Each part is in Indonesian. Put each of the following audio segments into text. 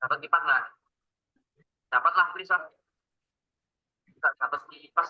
Dapat lipat nggak? Dapatlah, Prisa. Dapat lipat.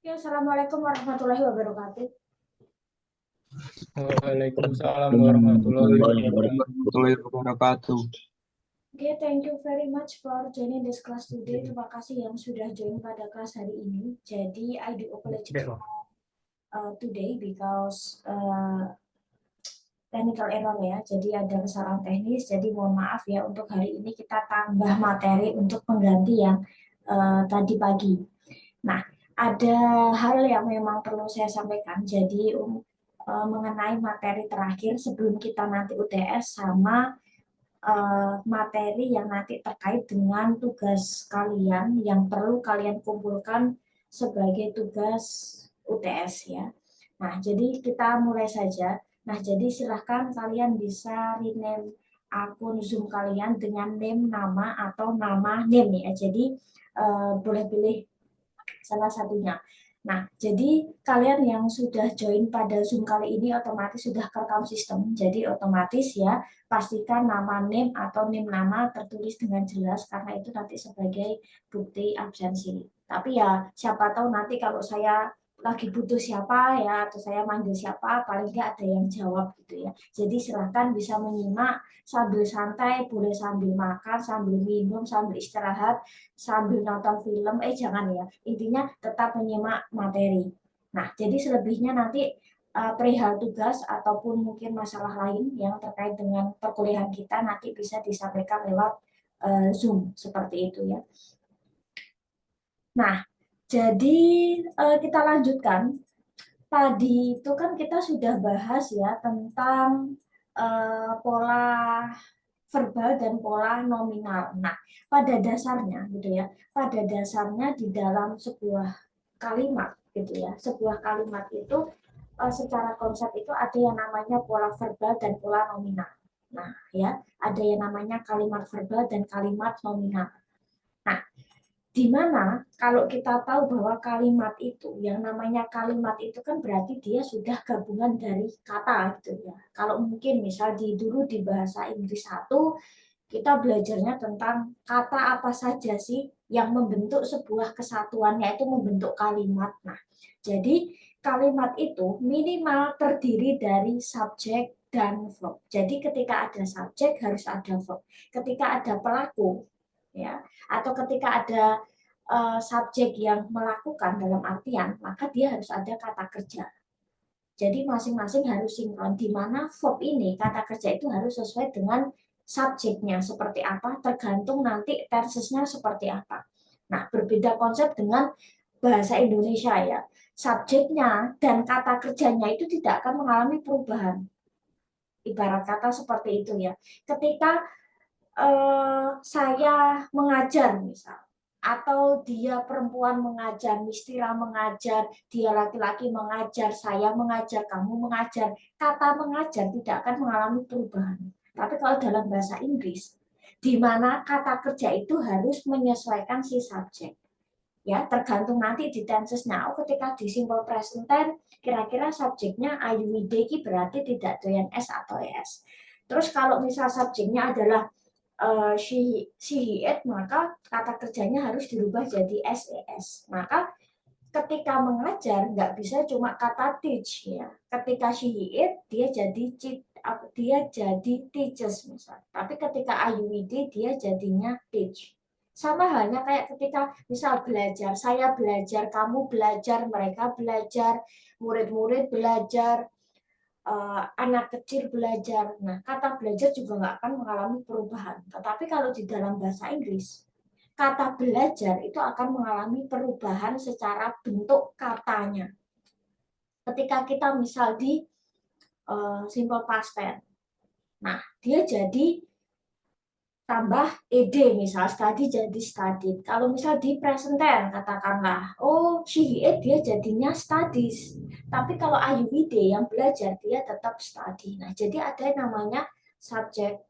Ya, Assalamualaikum warahmatullahi wabarakatuh. Waalaikumsalam warahmatullahi Warahmatullahi wabarakatuh. wabarakatuh. Oke, thank you very much for joining this class today. Terima kasih yang sudah join pada kelas hari ini. Jadi, I do apologize today because technical error ya. Jadi ada kesalahan teknis. Jadi mohon maaf ya, untuk hari ini kita tambah materi untuk pengganti yang tadi pagi. Nah, ada hal yang memang perlu saya sampaikan. Jadi mengenai materi terakhir sebelum kita nanti UTS sama materi yang nanti terkait dengan tugas kalian yang perlu kalian kumpulkan sebagai tugas UTS ya. Nah, jadi kita mulai saja. Nah, jadi silahkan kalian bisa rename akun Zoom kalian dengan name nama atau nama name ya. Jadi boleh pilih salah satunya. Nah, jadi kalian yang sudah join pada Zoom kali ini otomatis sudah kerekam sistem. Jadi otomatis ya pastikan nama name atau name nama tertulis dengan jelas karena itu nanti sebagai bukti absensi. Tapi ya siapa tahu nanti kalau saya lagi butuh siapa ya atau saya manggil siapa paling nggak ada yang jawab gitu ya. Jadi silahkan bisa menyimak sambil santai, boleh sambil makan, sambil minum, sambil istirahat, sambil nonton film, jangan ya. Intinya tetap menyimak materi. Nah, jadi selebihnya nanti perihal tugas ataupun mungkin masalah lain yang terkait dengan perkuliahan kita nanti bisa disampaikan lewat Zoom seperti itu ya. Nah, jadi kita lanjutkan. Tadi itu kan kita sudah bahas ya tentang pola verbal dan pola nominal. Nah, pada dasarnya gitu ya, pada dasarnya di dalam sebuah kalimat gitu ya, sebuah kalimat itu secara konsep itu ada yang namanya pola verbal dan pola nominal. Nah, ya, ada yang namanya kalimat verbal dan kalimat nominal. Nah, di mana kalau kita tahu bahwa kalimat itu, yang namanya kalimat itu kan berarti dia sudah gabungan dari kata gitu ya. Kalau mungkin misal dulu di bahasa Inggris 1, kita belajarnya tentang kata apa saja sih yang membentuk sebuah kesatuan, yaitu membentuk kalimat. Nah, jadi kalimat itu minimal terdiri dari subjek dan verb. Jadi ketika ada subjek harus ada verb. Ketika ada pelaku, ya, atau ketika ada subjek yang melakukan dalam artian, maka dia harus ada kata kerja. Jadi masing-masing harus sinkron, di mana verb ini, kata kerja itu harus sesuai dengan subjeknya seperti apa, tergantung nanti tersesnya seperti apa. Nah, berbeda konsep dengan bahasa Indonesia ya. Subjeknya dan kata kerjanya itu tidak akan mengalami perubahan. Ibarat kata seperti itu ya. Ketika saya mengajar misal, atau dia perempuan mengajar, Mistira mengajar, dia laki-laki mengajar, saya mengajar, kamu mengajar, kata mengajar tidak akan mengalami perubahan. Tapi kalau dalam bahasa Inggris, di mana kata kerja itu harus menyesuaikan si subjek. Ya, tergantung nanti di tensesnya. Ketika di simple present tense, kira-kira subjeknya I, we, they berarti tidak doyan S atau ES. Terus kalau misal subjeknya adalah she, he, it, maka kata kerjanya harus dirubah jadi SES. Maka ketika mengajar nggak bisa cuma kata teach ya. Ketika she, he, it dia jadi teaches misal. Tapi ketika IUD dia jadinya teach. Sama halnya kayak ketika misal belajar, saya belajar, kamu belajar, mereka belajar, murid-murid belajar, anak kecil belajar. Nah, kata belajar juga nggak akan mengalami perubahan. Tetapi kalau di dalam bahasa Inggris, kata belajar itu akan mengalami perubahan secara bentuk katanya. Ketika kita misal di simple past tense, nah dia jadi tambah ed misal study jadi studied. Kalau misal di present tense katakanlah, oh she he it dia jadinya studies. Tapi kalau are you we they yang belajar dia tetap study. Nah, jadi ada yang namanya subject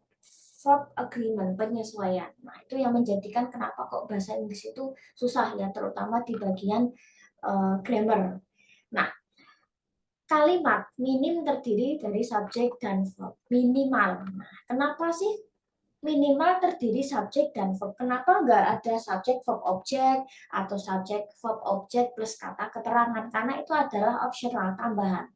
verb agreement, penyesuaian. Nah, itu yang menjadikan kenapa kok bahasa Inggris itu susah ya, terutama di bagian grammar. Nah, kalimat minim terdiri dari subjek dan verb minimal. Nah, kenapa sih minimal terdiri subjek dan verb? Kenapa nggak ada subjek verb objek atau subjek verb objek plus kata keterangan? Karena itu adalah optional tambahan.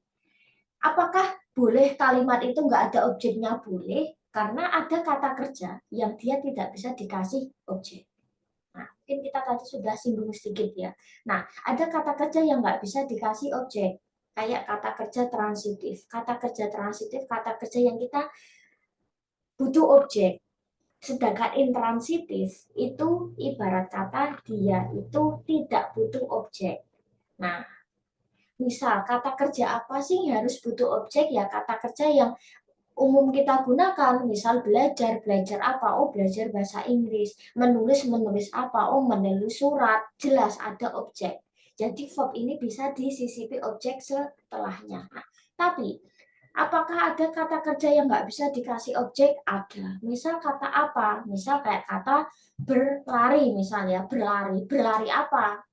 Apakah boleh kalimat itu nggak ada objeknya? Boleh, karena ada kata kerja yang dia tidak bisa dikasih objek. Nah, mungkin kita tadi sudah singgung sedikit ya. Nah, ada kata kerja yang nggak bisa dikasih objek. Kayak kata kerja transitif. Kata kerja transitif, kata kerja yang kita butuh objek. Sedangkan intransitif itu ibarat kata dia itu tidak butuh objek. Nah, misal kata kerja apa sih yang harus butuh objek? Ya kata kerja yang umum kita gunakan, misal belajar, belajar apa? Oh, belajar bahasa Inggris. Menulis, menulis apa? Oh, menulis surat. Jelas ada objek. Jadi verb ini bisa disisipi objek setelahnya. Nah, tapi apakah ada kata kerja yang nggak bisa dikasih objek? Ada. Misal kata apa? Misal kayak kata berlari misalnya. Berlari. Berlari apa?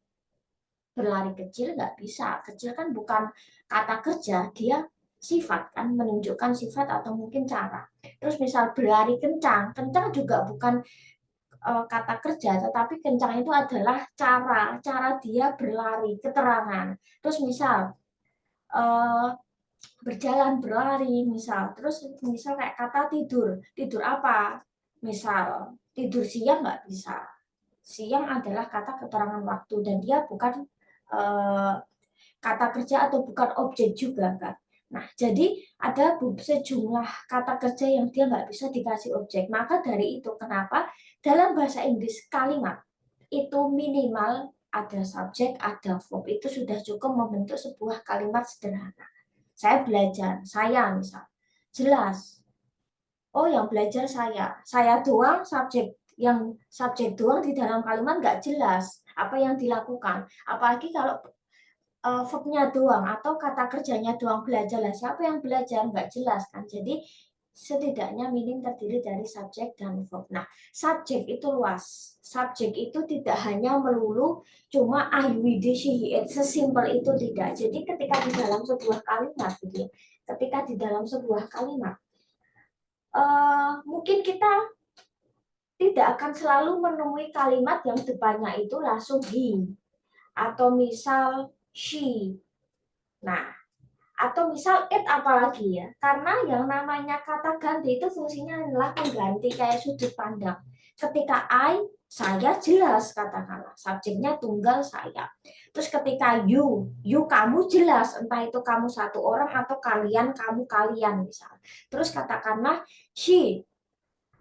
Berlari kecil nggak bisa. Kecil kan bukan kata kerja, dia sifat kan, menunjukkan sifat atau mungkin cara. Terus misal berlari kencang, kencang juga bukan kata kerja, tetapi kencang itu adalah cara dia berlari, keterangan. Terus misal eh, berjalan, berlari, misal. Terus misal kayak kata tidur, tidur apa? Misal tidur siang nggak bisa. Siang adalah kata keterangan waktu dan dia bukan kata kerja atau bukan objek juga kan. Nah, jadi ada sejumlah kata kerja yang dia nggak bisa dikasih objek. Maka dari itu kenapa dalam bahasa Inggris kalimat itu minimal ada subjek, ada verb. Itu sudah cukup membentuk sebuah kalimat sederhana. Saya belajar, saya misal. Jelas. Oh, yang belajar saya. Saya doang subjek. Yang subjek doang di dalam kalimat nggak jelas apa yang dilakukan. Apalagi kalau verbnya doang atau kata kerjanya doang belajar lah, siapa yang belajar nggak jelas kan. Jadi setidaknya minim terdiri dari subjek dan verb. Nah, subjek itu luas. Subjek itu tidak hanya melulu cuma I, we, they, she, he, it. Sesimpel itu tidak. Jadi ketika di dalam sebuah kalimat gitu ya, ketika di dalam sebuah kalimat mungkin kita tidak akan selalu menemui kalimat yang depannya itu langsung he atau misal she. Nah, atau misal it apalagi ya. Karena yang namanya kata ganti itu fungsinya adalah pengganti kayak sudut pandang. Ketika I, saya jelas katakanlah. Subjeknya tunggal saya. Terus ketika you kamu jelas. Entah itu kamu satu orang atau kalian, kamu kalian misal. Terus katakanlah she.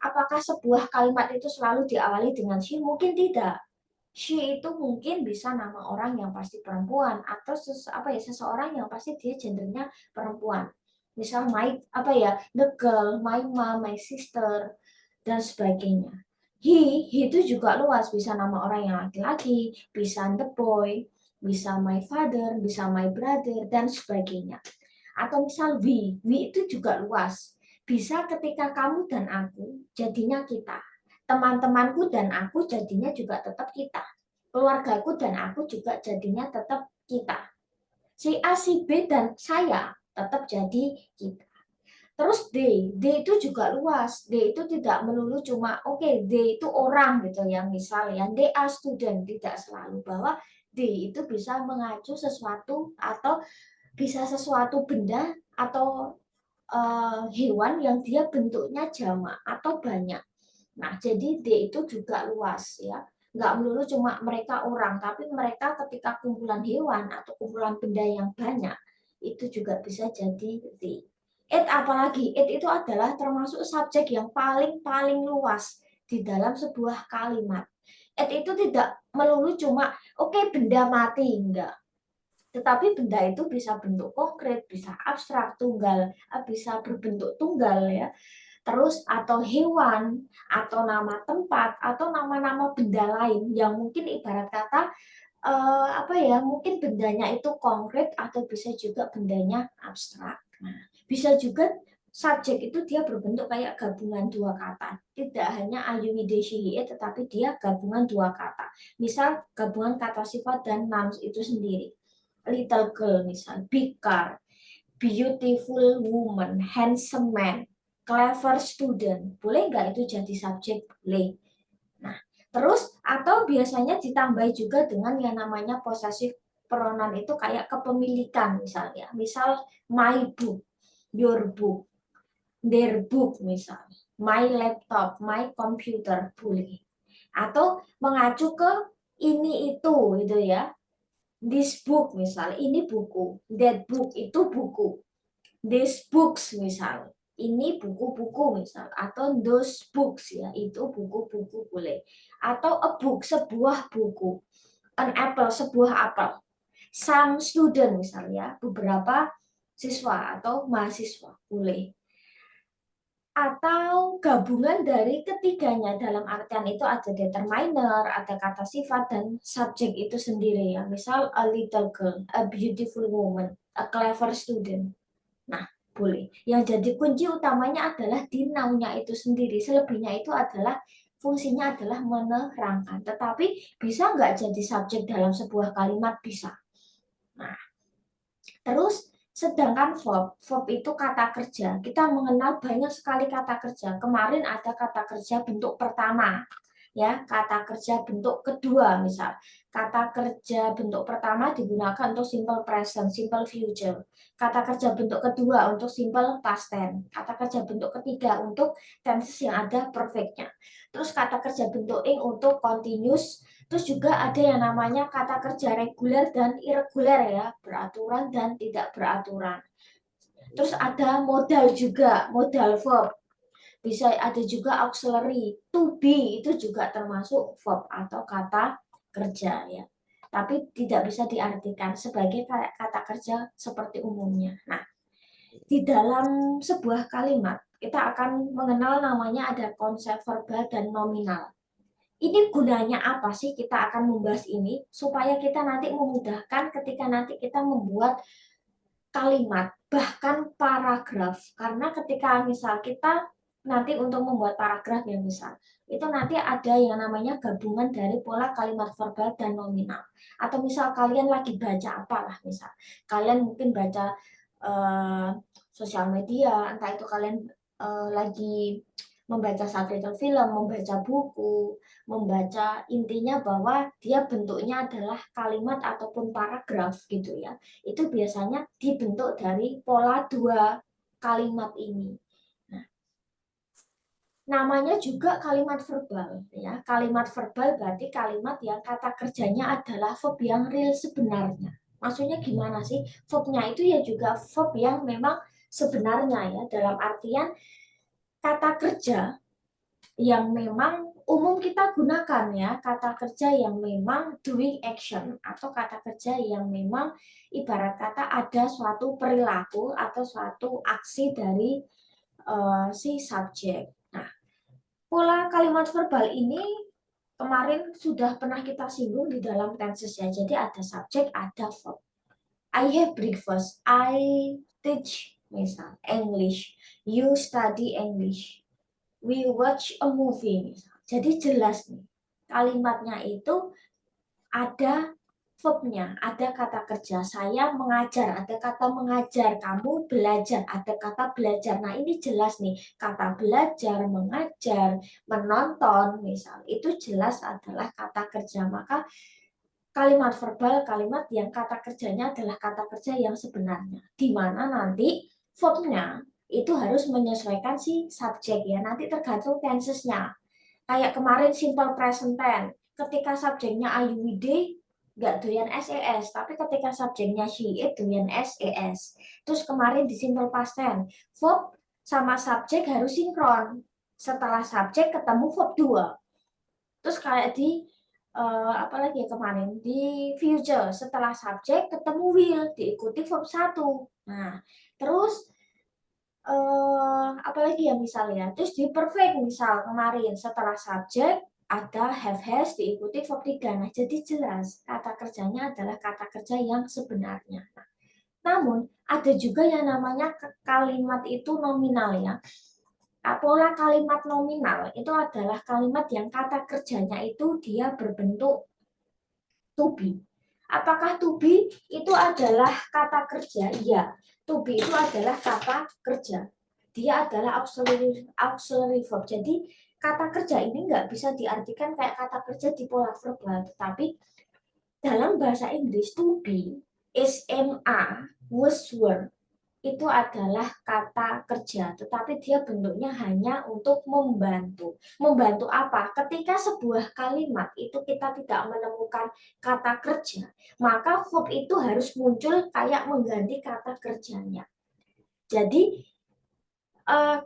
Apakah sebuah kalimat itu selalu diawali dengan she? Mungkin tidak. She itu mungkin bisa nama orang yang pasti perempuan atau seseorang yang pasti dia gendernya perempuan. Misal my the girl, my mom, my sister dan sebagainya. He itu juga luas, bisa nama orang yang laki-laki, bisa the boy, bisa my father, bisa my brother dan sebagainya. Atau misal we itu juga luas. Bisa ketika kamu dan aku jadinya kita. Teman-temanku dan aku jadinya juga tetap kita. Keluargaku dan aku juga jadinya tetap kita. Si A, si B, dan saya tetap jadi kita. Terus D itu juga luas. D itu tidak melulu cuma, D itu orang gitu ya. Misalnya, they are student. Tidak selalu bahwa D itu bisa mengacu sesuatu atau bisa sesuatu benda atau hewan yang dia bentuknya jamak atau banyak. Nah, jadi D itu juga luas ya. Nggak melulu cuma mereka orang, tapi mereka ketika kumpulan hewan atau kumpulan benda yang banyak, itu juga bisa jadi D. It apalagi, it itu adalah termasuk subjek yang paling luas di dalam sebuah kalimat. It itu tidak melulu cuma oke, benda mati, enggak. Tetapi benda itu bisa bentuk konkret, bisa abstrak, tunggal, bisa berbentuk tunggal ya. Terus atau hewan, atau nama tempat, atau nama-nama benda lain yang mungkin ibarat kata mungkin bendanya itu konkret atau bisa juga bendanya abstrak. Nah, bisa juga subjek itu dia berbentuk kayak gabungan dua kata. Tidak hanya ayumideshi, tetapi dia gabungan dua kata. Misal gabungan kata sifat dan nouns itu sendiri. Little girl misal, big car, beautiful woman, handsome man, clever student. Boleh nggak itu jadi subjek? Boleh. Nah, terus atau biasanya ditambah juga dengan yang namanya possessive pronoun itu kayak kepemilikan misalnya. Misal my book, your book, their book misal. My laptop, my computer, boleh. Atau mengacu ke ini itu gitu ya. This book misal, ini buku. That book itu buku. These books misal, ini buku-buku misal, atau those books ya, itu buku-buku boleh. Atau a book, sebuah buku. An apple, sebuah apel. Some student misalnya, beberapa siswa atau mahasiswa boleh. Atau gabungan dari ketiganya, dalam artian itu ada determiner, ada kata sifat dan subjek itu sendiri ya. Misal a little girl, a beautiful woman, a clever student. Nah, boleh. Yang jadi kunci utamanya adalah di noun-nya itu sendiri. Selebihnya itu adalah fungsinya adalah menerangkan. Tetapi bisa nggak jadi subjek dalam sebuah kalimat? Bisa. Nah, terus sedangkan verb itu kata kerja. Kita mengenal banyak sekali kata kerja. Kemarin ada kata kerja bentuk pertama. Ya, kata kerja bentuk kedua misal. Kata kerja bentuk pertama digunakan untuk simple present, simple future. Kata kerja bentuk kedua untuk simple past tense. Kata kerja bentuk ketiga untuk tenses yang ada perfectnya. Terus kata kerja bentuk ing untuk continuous. Terus juga ada yang namanya kata kerja reguler dan irregular ya, beraturan dan tidak beraturan. Terus ada modal juga, modal verb. Bisa ada juga auxiliary, to be itu juga termasuk verb atau kata kerja ya. Tapi tidak bisa diartikan sebagai kata kerja seperti umumnya. Nah, di dalam sebuah kalimat kita akan mengenal namanya ada konsep verbal dan nominal. Ini gunanya apa sih kita akan membahas ini supaya kita nanti memudahkan ketika nanti kita membuat kalimat bahkan paragraf, karena ketika misal kita nanti untuk membuat paragraf ya misal itu nanti ada yang namanya gabungan dari pola kalimat verbal dan nominal. Atau misal kalian lagi baca apalah, misal kalian mungkin baca sosial media, entah itu kalian lagi membaca subtitle film, membaca buku, membaca, intinya bahwa dia bentuknya adalah kalimat ataupun paragraf gitu ya. Itu biasanya dibentuk dari pola dua kalimat ini. Nah, namanya juga kalimat verbal ya. Kalimat verbal berarti kalimat yang kata kerjanya adalah verb yang real sebenarnya. Maksudnya gimana sih? Verbnya itu ya juga verb yang memang sebenarnya ya, dalam artian kata kerja yang memang umum kita gunakan ya, kata kerja yang memang doing action atau kata kerja yang memang ibarat kata ada suatu perilaku atau suatu aksi dari si subjek. Nah, pola kalimat verbal ini kemarin sudah pernah kita singgung di dalam tenses ya. Jadi ada subjek, ada verb. I have breakfast. I teach misal English. You study English. We watch a movie. Jadi jelas nih, kalimatnya itu ada verbnya, ada kata kerja. Saya mengajar, ada kata mengajar. Kamu belajar, ada kata belajar. Nah ini jelas nih, kata belajar, mengajar, menonton misal. Itu jelas adalah kata kerja. Maka kalimat verbal, kalimat yang kata kerjanya adalah kata kerja yang sebenarnya. Di mana nanti verbnya itu harus menyesuaikan si subjek ya. Nanti tergantung tensesnya. Kayak kemarin simple present tense. Ketika subjeknya are you, we, they, nggak doyan SES, tapi ketika subjeknya she it doyan SES. Terus kemarin di simple past tense, verb sama subjek harus sinkron. Setelah subjek ketemu verb 2. Terus kayak di apalagi ya kemarin di future, setelah subjek ketemu will diikuti verb 1. Nah, terus apalagi ya misalnya, terus di perfect misal kemarin setelah subjek ada have has diikuti verb 3. Nah, jadi jelas kata kerjanya adalah kata kerja yang sebenarnya. Nah, namun ada juga yang namanya kalimat itu nominal ya. Pola kalimat nominal itu adalah kalimat yang kata kerjanya itu dia berbentuk to be. Apakah to be itu adalah kata kerja? Ya, to be itu adalah kata kerja. Dia adalah auxiliary verb. Jadi kata kerja ini nggak bisa diartikan kayak kata kerja di pola verbal, tetapi dalam bahasa Inggris to be is was were itu adalah kata kerja, tetapi dia bentuknya hanya untuk membantu. Membantu apa? Ketika sebuah kalimat itu kita tidak menemukan kata kerja, maka verb itu harus muncul kayak mengganti kata kerjanya. Jadi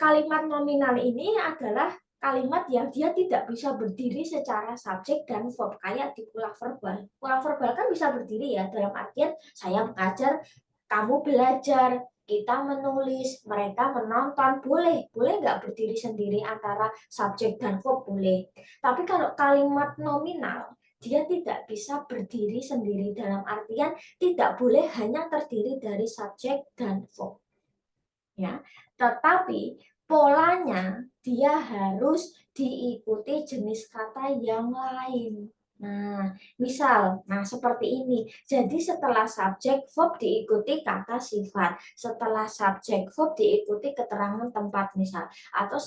kalimat nominal ini adalah kalimat yang dia tidak bisa berdiri secara subjek dan verb kayak di pola verbal. Pola verbal kan bisa berdiri ya, dalam artian saya mengajar, kamu belajar, kita menulis, mereka menonton, boleh nggak berdiri sendiri antara subjek dan verb, boleh. Tapi kalau kalimat nominal, dia tidak bisa berdiri sendiri dalam artian tidak boleh hanya terdiri dari subjek dan verb. Ya, tetapi polanya dia harus diikuti jenis kata yang lain. Nah, misal, seperti ini. Jadi setelah subjek verb diikuti kata sifat, setelah subjek verb diikuti keterangan tempat misal, atau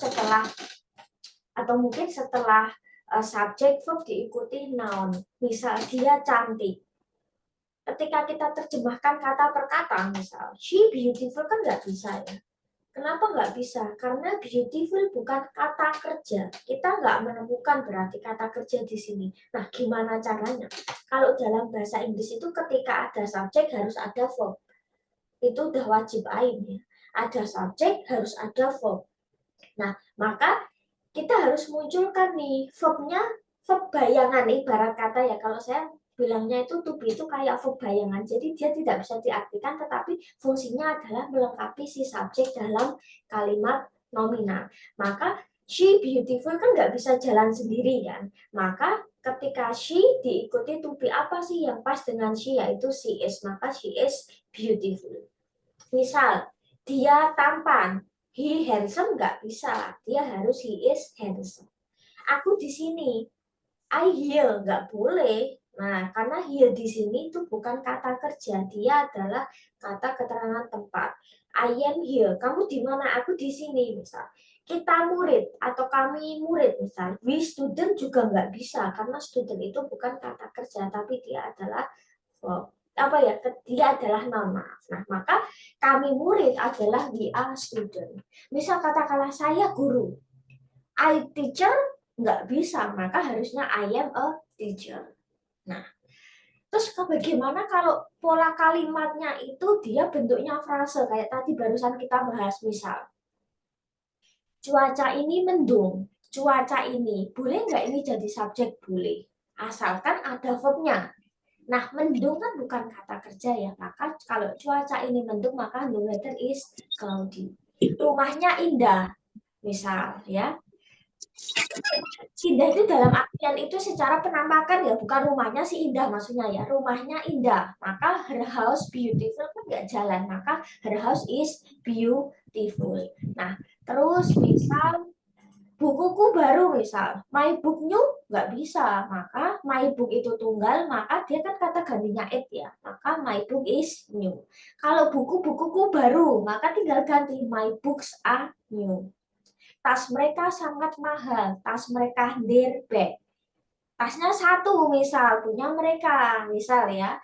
mungkin setelah subjek verb diikuti noun. Misal dia cantik. Ketika kita terjemahkan kata per kata, misal she beautiful kan nggak bisa ya. Kenapa nggak bisa? Karena beautiful bukan kata kerja. Kita nggak menemukan berarti kata kerja di sini. Nah, gimana caranya? Kalau dalam bahasa Inggris itu ketika ada subjek harus ada verb. Itu udah wajib ain ya. Ada subjek harus ada verb. Nah, maka kita harus munculkan nih verbnya, verb bayangan ibarat kata ya. Kalau saya bilangnya itu to be itu kayak verb bayangan. Jadi dia tidak bisa diartikan tetapi fungsinya adalah melengkapi si subjek dalam kalimat nominal. Maka she beautiful kan nggak bisa jalan sendiri kan. Maka ketika she diikuti to be apa sih yang pas dengan she yaitu she is. Maka she is beautiful. Misal dia tampan, he handsome nggak bisa. Dia harus he is handsome. Aku di sini, I heal nggak boleh. Nah, karena heal di sini itu bukan kata kerja, dia adalah kata keterangan tempat. I am here. Kamu di mana? Aku di sini, misal. Kita murid atau kami murid, misal. We student juga nggak bisa karena student itu bukan kata kerja, tapi dia adalah dia adalah noun. Nah, maka kami murid adalah we are student. Misal katakanlah saya guru, I teacher nggak bisa, maka harusnya I am a teacher. Nah, terus bagaimana kalau pola kalimatnya itu dia bentuknya frase kayak tadi barusan kita bahas, misal cuaca ini mendung, cuaca ini boleh nggak ini jadi subjek? Boleh, asalkan ada verbnya. Nah, mendung kan bukan kata kerja ya, maka kalau cuaca ini mendung maka the weather is cloudy. Rumahnya indah, misal ya. Indah itu dalam artian itu secara penampakan ya, bukan rumahnya si indah maksudnya ya, rumahnya indah. Maka her house beautiful kan nggak jalan, maka her house is beautiful. Nah, terus misal bukuku baru, misal my book new nggak bisa, maka my book itu tunggal, maka dia kan kata gantinya it ya, maka my book is new. Kalau buku-bukuku baru, maka tinggal ganti my books are new. Tas mereka sangat mahal, tas mereka their bag. Tasnya satu misal, punya mereka, misal ya.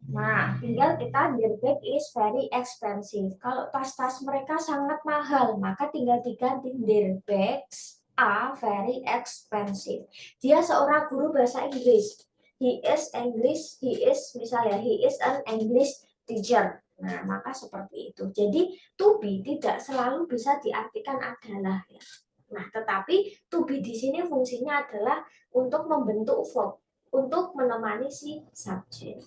Nah, tinggal kita their bag is very expensive. Kalau tas-tas mereka sangat mahal, maka tinggal diganti their bags are very expensive. Dia seorang guru bahasa Inggris. he is misalnya he is an English teacher. Nah, maka seperti itu. Jadi to be tidak selalu bisa diartikan adalah ya. Nah, tetapi to be di sini fungsinya adalah untuk membentuk verb, untuk menemani si subjek.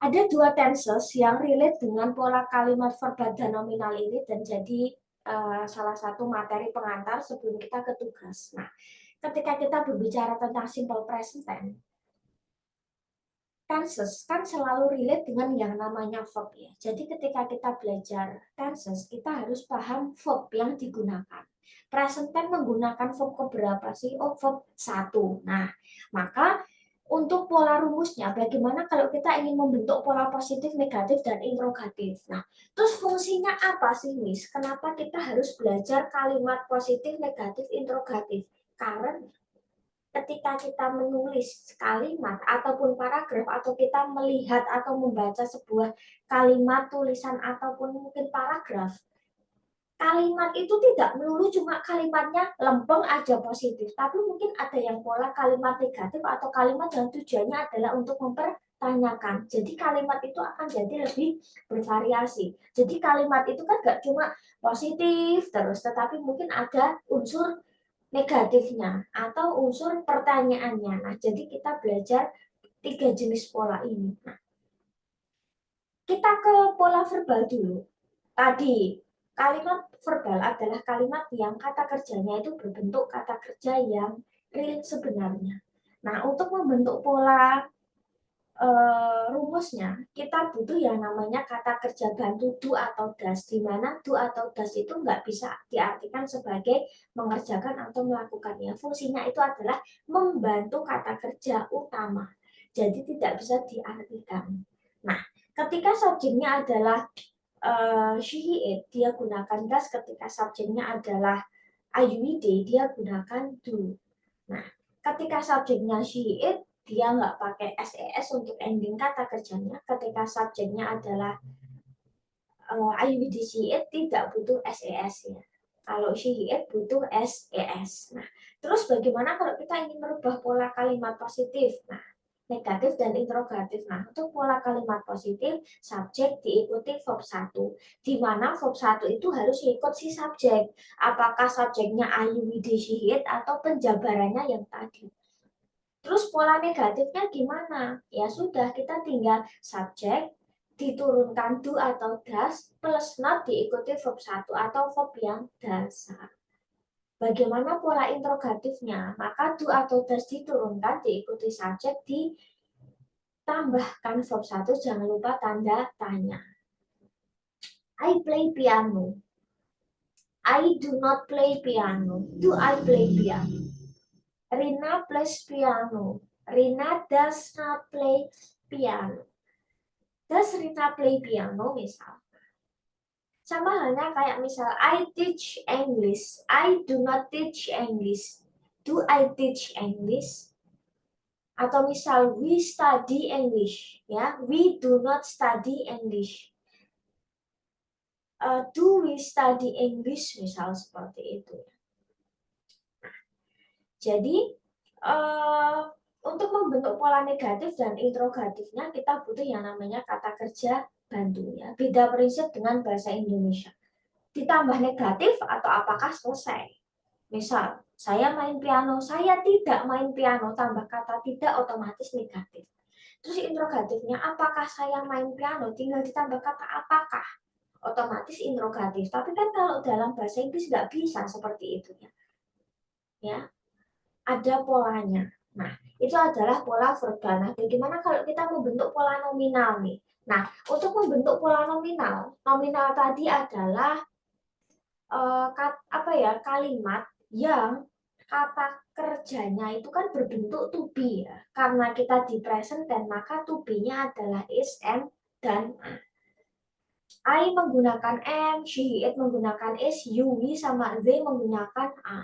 Ada dua tenses yang relate dengan pola kalimat verbal dan nominal ini dan jadi salah satu materi pengantar sebelum kita ke tugas. Nah, ketika kita berbicara tentang simple present tenses kan selalu relate dengan yang namanya verb ya. Jadi ketika kita belajar tenses, kita harus paham verb yang digunakan. Present tense menggunakan verb keberapa sih? Oh, verb 1. Nah, maka untuk pola rumusnya, bagaimana kalau kita ingin membentuk pola positif, negatif, dan interrogatif? Nah, terus fungsinya apa sih, Miss? Kenapa kita harus belajar kalimat positif, negatif, interrogatif? Karena ketika kita menulis kalimat ataupun paragraf atau kita melihat atau membaca sebuah kalimat, tulisan, ataupun mungkin paragraf, kalimat itu tidak melulu cuma kalimatnya lempeng aja positif, tapi mungkin ada yang pola kalimat negatif atau kalimat yang tujuannya adalah untuk mempertanyakan. Jadi kalimat itu akan jadi lebih bervariasi. Jadi kalimat itu kan gak cuma positif terus, tetapi mungkin ada unsur negatifnya atau unsur pertanyaannya. Nah, jadi kita belajar 3 jenis pola ini. Nah, kita ke pola verbal dulu. Tadi kalimat verbal adalah kalimat yang kata kerjanya itu berbentuk kata kerja yang real sebenarnya. Nah, untuk membentuk pola rumusnya, kita butuh yang namanya kata kerja bantu do atau does, di mana do atau does itu nggak bisa diartikan sebagai mengerjakan atau melakukannya. Fungsinya itu adalah membantu kata kerja utama. Jadi tidak bisa diartikan. Nah, ketika subjeknya adalah she, he, it, dia gunakan does. Ketika subjeknya adalah I, we, they, dia gunakan do. Nah, ketika subjeknya she, it, dia nggak pakai SES untuk ending kata kerjanya. Ketika subjeknya adalah I, we, they, she, it, tidak butuh SES ya. Kalau she, it butuh SES. Nah, terus bagaimana kalau kita ingin merubah pola kalimat positif? Nah, negatif dan interrogatif. Nah, untuk pola kalimat positif, subjek diikuti verb 1. Di mana verb 1 itu harus ikut si subjek. Apakah subjeknya I, we, they, she, it, atau penjabarannya yang tadi. Terus pola negatifnya gimana? Ya sudah, kita tinggal subjek diturunkan do atau does plus not diikuti verb 1 atau verb yang dasar. Bagaimana pola interrogatifnya? Maka do atau does diturunkan diikuti subjek ditambahkan verb 1, jangan lupa tanda tanya. I play piano. I do not play piano. Do I play piano? Rina plays piano. Rina does not play piano. Does Rina play piano misal? Sama halnya kayak misal I teach English. I do not teach English. Do I teach English? Atau misal we study English. Ya, we do not study English. Do we study English misal seperti itu. Jadi untuk membentuk pola negatif dan interrogatifnya kita butuh yang namanya kata kerja bantunya. Beda prinsip dengan bahasa Indonesia. Ditambah negatif atau apakah selesai. Misal, saya main piano, saya tidak main piano, tambah kata tidak otomatis negatif. Terus interrogatifnya, apakah saya main piano, tinggal ditambah kata apakah, otomatis interrogatif. Tapi kan kalau dalam bahasa Inggris nggak bisa seperti itu ya. Ya, ada polanya. Nah, itu adalah pola verbal. Nah, bagaimana kalau kita membentuk pola nominal nih? Nah, untuk membentuk pola nominal, nominal tadi adalah kalimat yang kata kerjanya itu kan berbentuk to be ya. Karena kita di present dan maka to be-nya adalah is, am, dan I menggunakan am, she, it menggunakan is, you, we, sama they menggunakan a.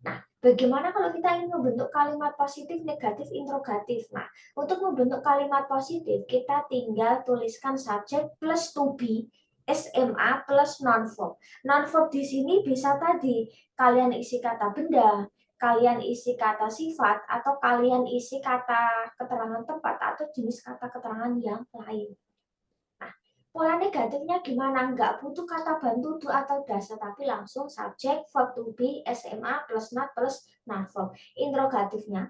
Nah, bagaimana kalau kita ingin membentuk kalimat positif, negatif, interrogatif? Nah, untuk membentuk kalimat positif, kita tinggal tuliskan subjek plus to be, SMA plus non-verb. Non-verb di sini bisa tadi kalian isi kata benda, kalian isi kata sifat atau kalian isi kata keterangan tempat atau jenis kata keterangan yang lain. Nah, pola negatifnya gimana? Nggak butuh kata bantu do atau dasar, tapi langsung subjek, verb to be, SMA plus not plus non-verb. Interrogatifnya,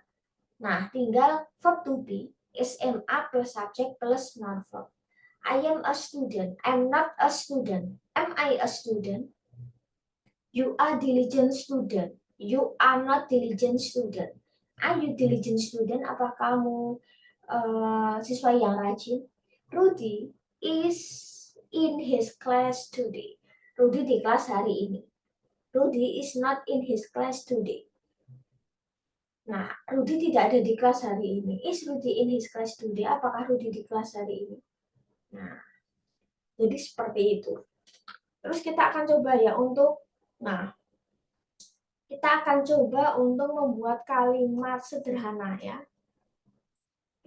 nah tinggal verb to be, SMA plus subjek plus non-verb. I am a student. I'm not a student. Am I a student? You are diligent student. You are not diligent student. Are you diligent student? Apa kamu siswa yang rajin? Rudy is in his class today. Rudy di kelas hari ini. Rudy is not in his class today. Nah, Rudy tidak ada di kelas hari ini. Is Rudy in his class today? Apakah Rudy di kelas hari ini? Nah, jadi seperti itu. Terus kita akan coba ya kita akan coba untuk membuat kalimat sederhana ya.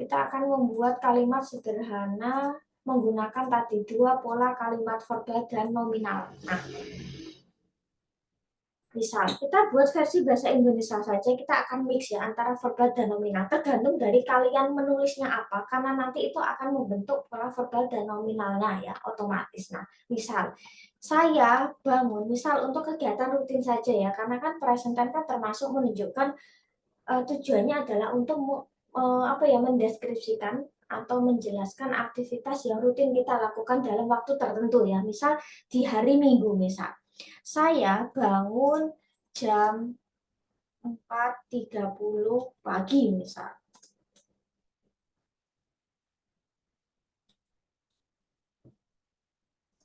Kita akan membuat kalimat sederhana menggunakan tadi dua pola kalimat verbal dan nominal. Nah, misal kita buat versi bahasa Indonesia saja, kita akan mix ya antara verbal dan nominal. Tergantung dari kalian menulisnya apa, karena nanti itu akan membentuk pola verbal dan nominalnya ya, otomatis. Nah, misal saya bangun, misal untuk kegiatan rutin saja ya, karena kan present tense kan termasuk menunjukkan tujuannya adalah untuk mendeskripsikan atau menjelaskan aktivitas yang rutin kita lakukan dalam waktu tertentu ya. Misal di hari Minggu misal. Saya bangun jam 4.30 pagi misal.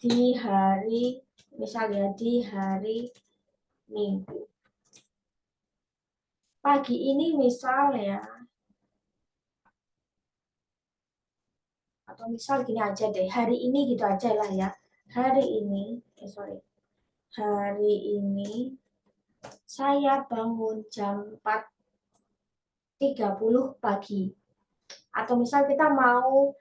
Di hari Minggu. Pagi ini misal ya. Atau misal gini aja deh, hari ini gitu aja lah ya. Hari ini saya bangun jam 4.30 pagi. Atau misal kita mau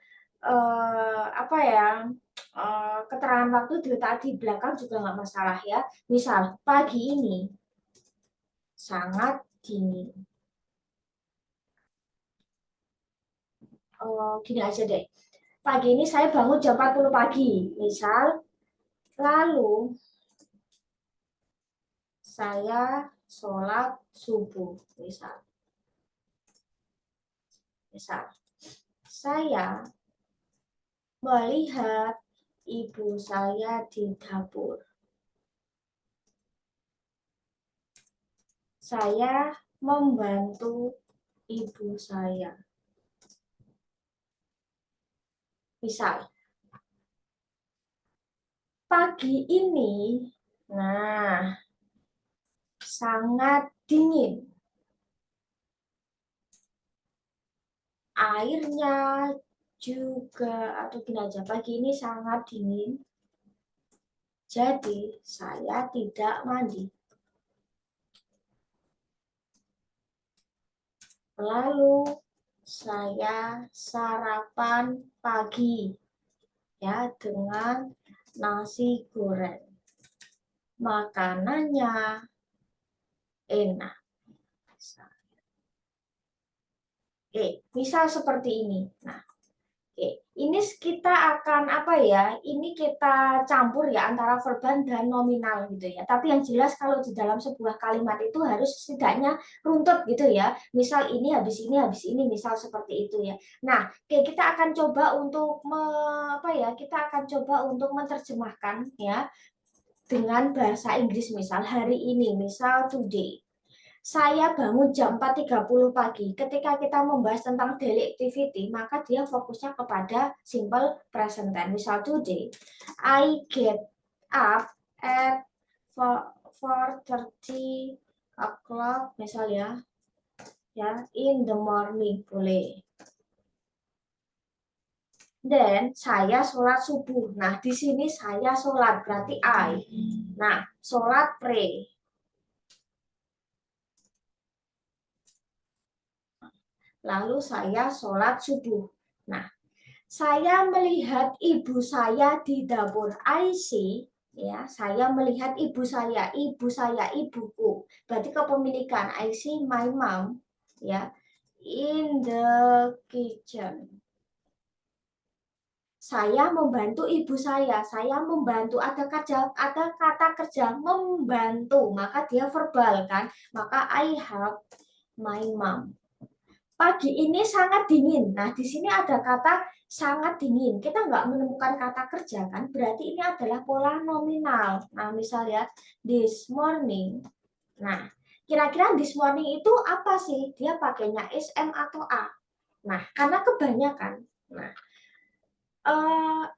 keterangan waktu diletak di belakang juga nggak masalah ya. Misal pagi ini sangat dingin. Gini aja deh. Pagi ini saya bangun jam 40 pagi. Misal, lalu saya sholat subuh. Misal, saya melihat ibu saya di dapur. Saya membantu ibu saya. Misal, pagi ini, sangat dingin. Airnya juga, atau gini aja, pagi ini sangat dingin. Jadi, saya tidak mandi. Lalu, saya sarapan pagi ya dengan nasi goreng. Makanannya enak. Misal seperti ini. Nah, ini kita akan ini kita campur ya antara verbal dan nominal gitu ya. Tapi yang jelas kalau di dalam sebuah kalimat itu harus setidaknya runtut gitu ya. Misal ini habis ini, misal seperti itu ya. Nah, kita akan coba untuk menerjemahkan ya dengan bahasa Inggris, misal hari ini, misal today. Saya bangun jam 4.30 pagi. Ketika kita membahas tentang daily activity, maka dia fokusnya kepada simple present tense. Misal today, I get up at 4:30 o'clock, misal ya, in the morning, boleh. Dan saya sholat subuh. Nah, di sini saya sholat, berarti I. Nah, sholat pray. Lalu saya sholat subuh. Nah, saya melihat ibu saya di dapur. I see Ya, saya melihat ibu saya, ibuku. Berarti kepemilikan. I see my mom, ya, in the kitchen. Saya membantu ibu saya membantu, ada kata kerja membantu, maka dia verbal kan, maka I help my mom. Pagi ini sangat dingin. Nah, di sini ada kata sangat dingin. Kita nggak menemukan kata kerja kan, berarti ini adalah pola nominal. Nah, misalnya this morning. Nah, kira-kira this morning itu apa sih? Dia pakainya is, am, atau a. Nah, karena kebanyakan. Nah,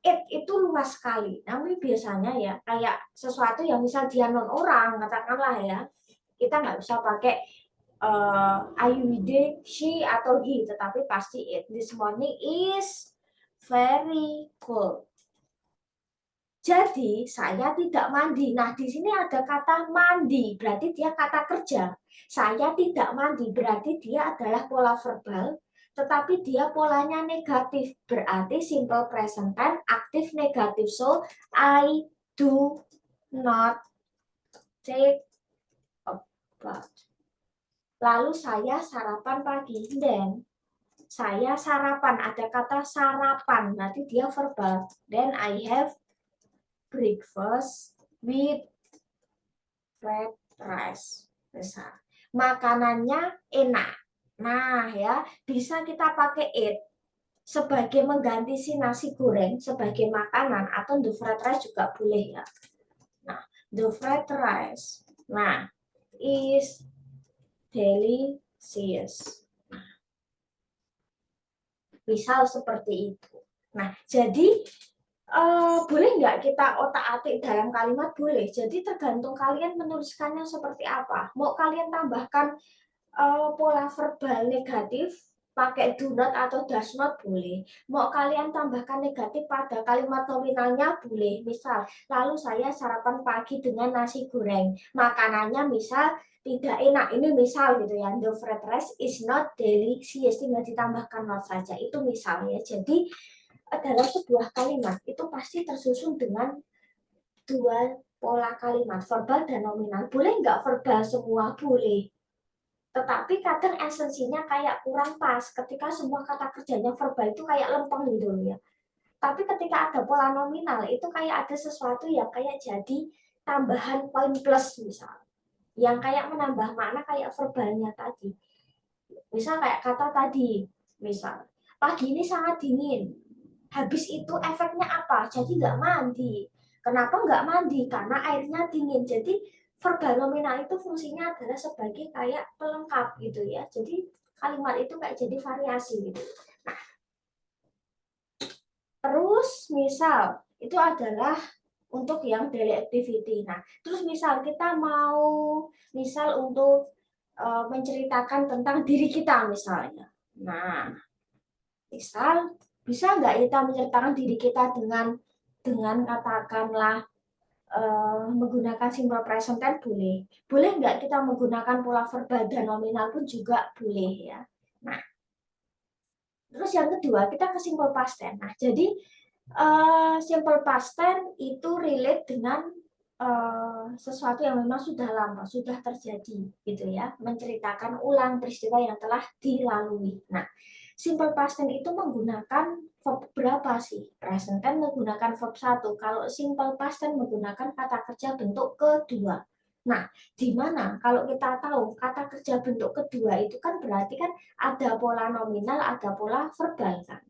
it itu luas sekali. Tapi biasanya ya kayak sesuatu yang misal dia non orang, katakanlah ya, kita nggak bisa pakai I, we, they, she atau he, tetapi pasti it. This morning is very cold. Jadi saya tidak mandi. Nah, di sini ada kata mandi, berarti dia kata kerja. Saya tidak mandi, berarti dia adalah pola verbal, tetapi dia polanya negatif, berarti simple present tense aktif negatif. So I do not take a bath. Lalu saya sarapan pagi, then saya sarapan, ada kata sarapan, berarti dia verbal. Then I have breakfast with fried rice. Misal, makanannya enak. Nah, ya, bisa kita pakai it sebagai mengganti si nasi goreng sebagai makanan, atau the fried rice juga boleh ya. Nah, the fried rice, nah, is delicious. Misal seperti itu. Nah, jadi boleh nggak kita otak-atik dalam kalimat? Boleh. Jadi tergantung kalian menuliskannya seperti apa. Mau kalian tambahkan pola verbal negatif pakai do not atau does not, boleh. Mau kalian tambahkan negatif pada kalimat nominalnya, boleh. Misal, lalu saya sarapan pagi dengan nasi goreng. Makanannya misal tidak enak. Ini misal gitu ya. The fried rice is not delicious. Tinggal ditambahkan not saja. Itu misalnya. Jadi dalam sebuah kalimat itu pasti tersusun dengan dua pola kalimat, verbal dan nominal. Boleh nggak verbal semua? Boleh. Tetapi kadang esensinya kayak kurang pas ketika semua kata kerjanya verbal itu kayak lempeng gitu ya. Tapi ketika ada pola nominal itu kayak ada sesuatu yang kayak jadi tambahan poin plus misal. Yang kayak menambah makna kayak verbalnya tadi. Misal kayak kata tadi, misal, pagi ini sangat dingin. Habis itu efeknya apa? Jadi nggak mandi. Kenapa nggak mandi? Karena airnya dingin. Jadi verbal nominal itu fungsinya adalah sebagai kayak pelengkap gitu ya. Jadi kalimat itu kayak jadi variasi gitu. Nah, terus misal itu adalah untuk yang daily activity. Nah, terus misal kita mau misal untuk menceritakan tentang diri kita misalnya. Nah, misal bisa nggak kita menceritakan diri kita dengan katakanlah menggunakan simple present tense? Boleh. Boleh nggak kita menggunakan pola verbal dan nominal pun juga boleh ya. Nah, terus yang kedua kita ke simple past tense. Nah, jadi simple past tense itu relate dengan sesuatu yang memang sudah lama, sudah terjadi gitu ya, menceritakan ulang peristiwa yang telah dilalui. Nah, simple past tense itu menggunakan verb berapa sih? Present tense menggunakan verb 1, kalau simple past tense menggunakan kata kerja bentuk kedua. Nah, di mana kalau kita tahu kata kerja bentuk kedua itu kan berarti kan ada pola nominal, ada pola verbal kan.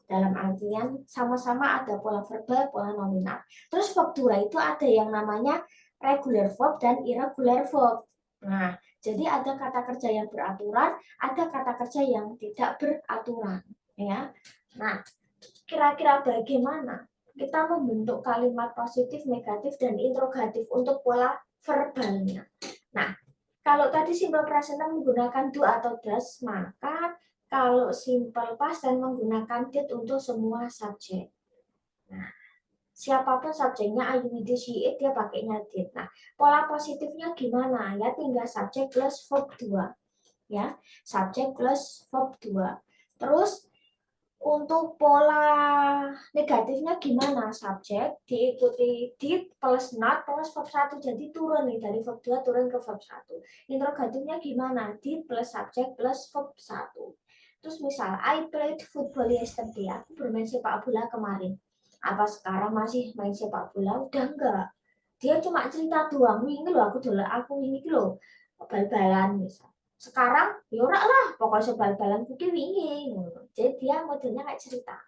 Dalam artian sama-sama ada pola verbal, pola nominal. Terus verb 2 itu ada yang namanya regular verb dan irregular verb. Nah, jadi ada kata kerja yang beraturan, ada kata kerja yang tidak beraturan, ya. Nah, kira-kira bagaimana kita membentuk kalimat positif, negatif, dan interrogatif untuk pola verbalnya? Nah, kalau tadi simple present menggunakan do atau does, maka kalau simple past tense menggunakan did untuk semua subjek. Nah, siapapun subjeknya, I, we, they, she, it, dia pakainya did. Nah, pola positifnya gimana? Ya tinggal subjek plus verb 2. Ya, subjek plus verb 2. Terus Untuk pola negatifnya gimana? Subjek diikuti did plus not plus verb 1. Jadi turun nih dari verb 2 turun ke verb 1. Interrogatifnya gimana? Did plus subjek plus verb 1. Terus misal, I played football yesterday. Aku bermain sepak bola kemarin. Apa sekarang masih main sepak bola? Udah enggak. Dia cuma cerita doang. Ini loh aku ini loh bal-balan misal. Sekarang yorak lah pokoknya bal-balan kuki wingi. Jadi dia modelnya kayak cerita.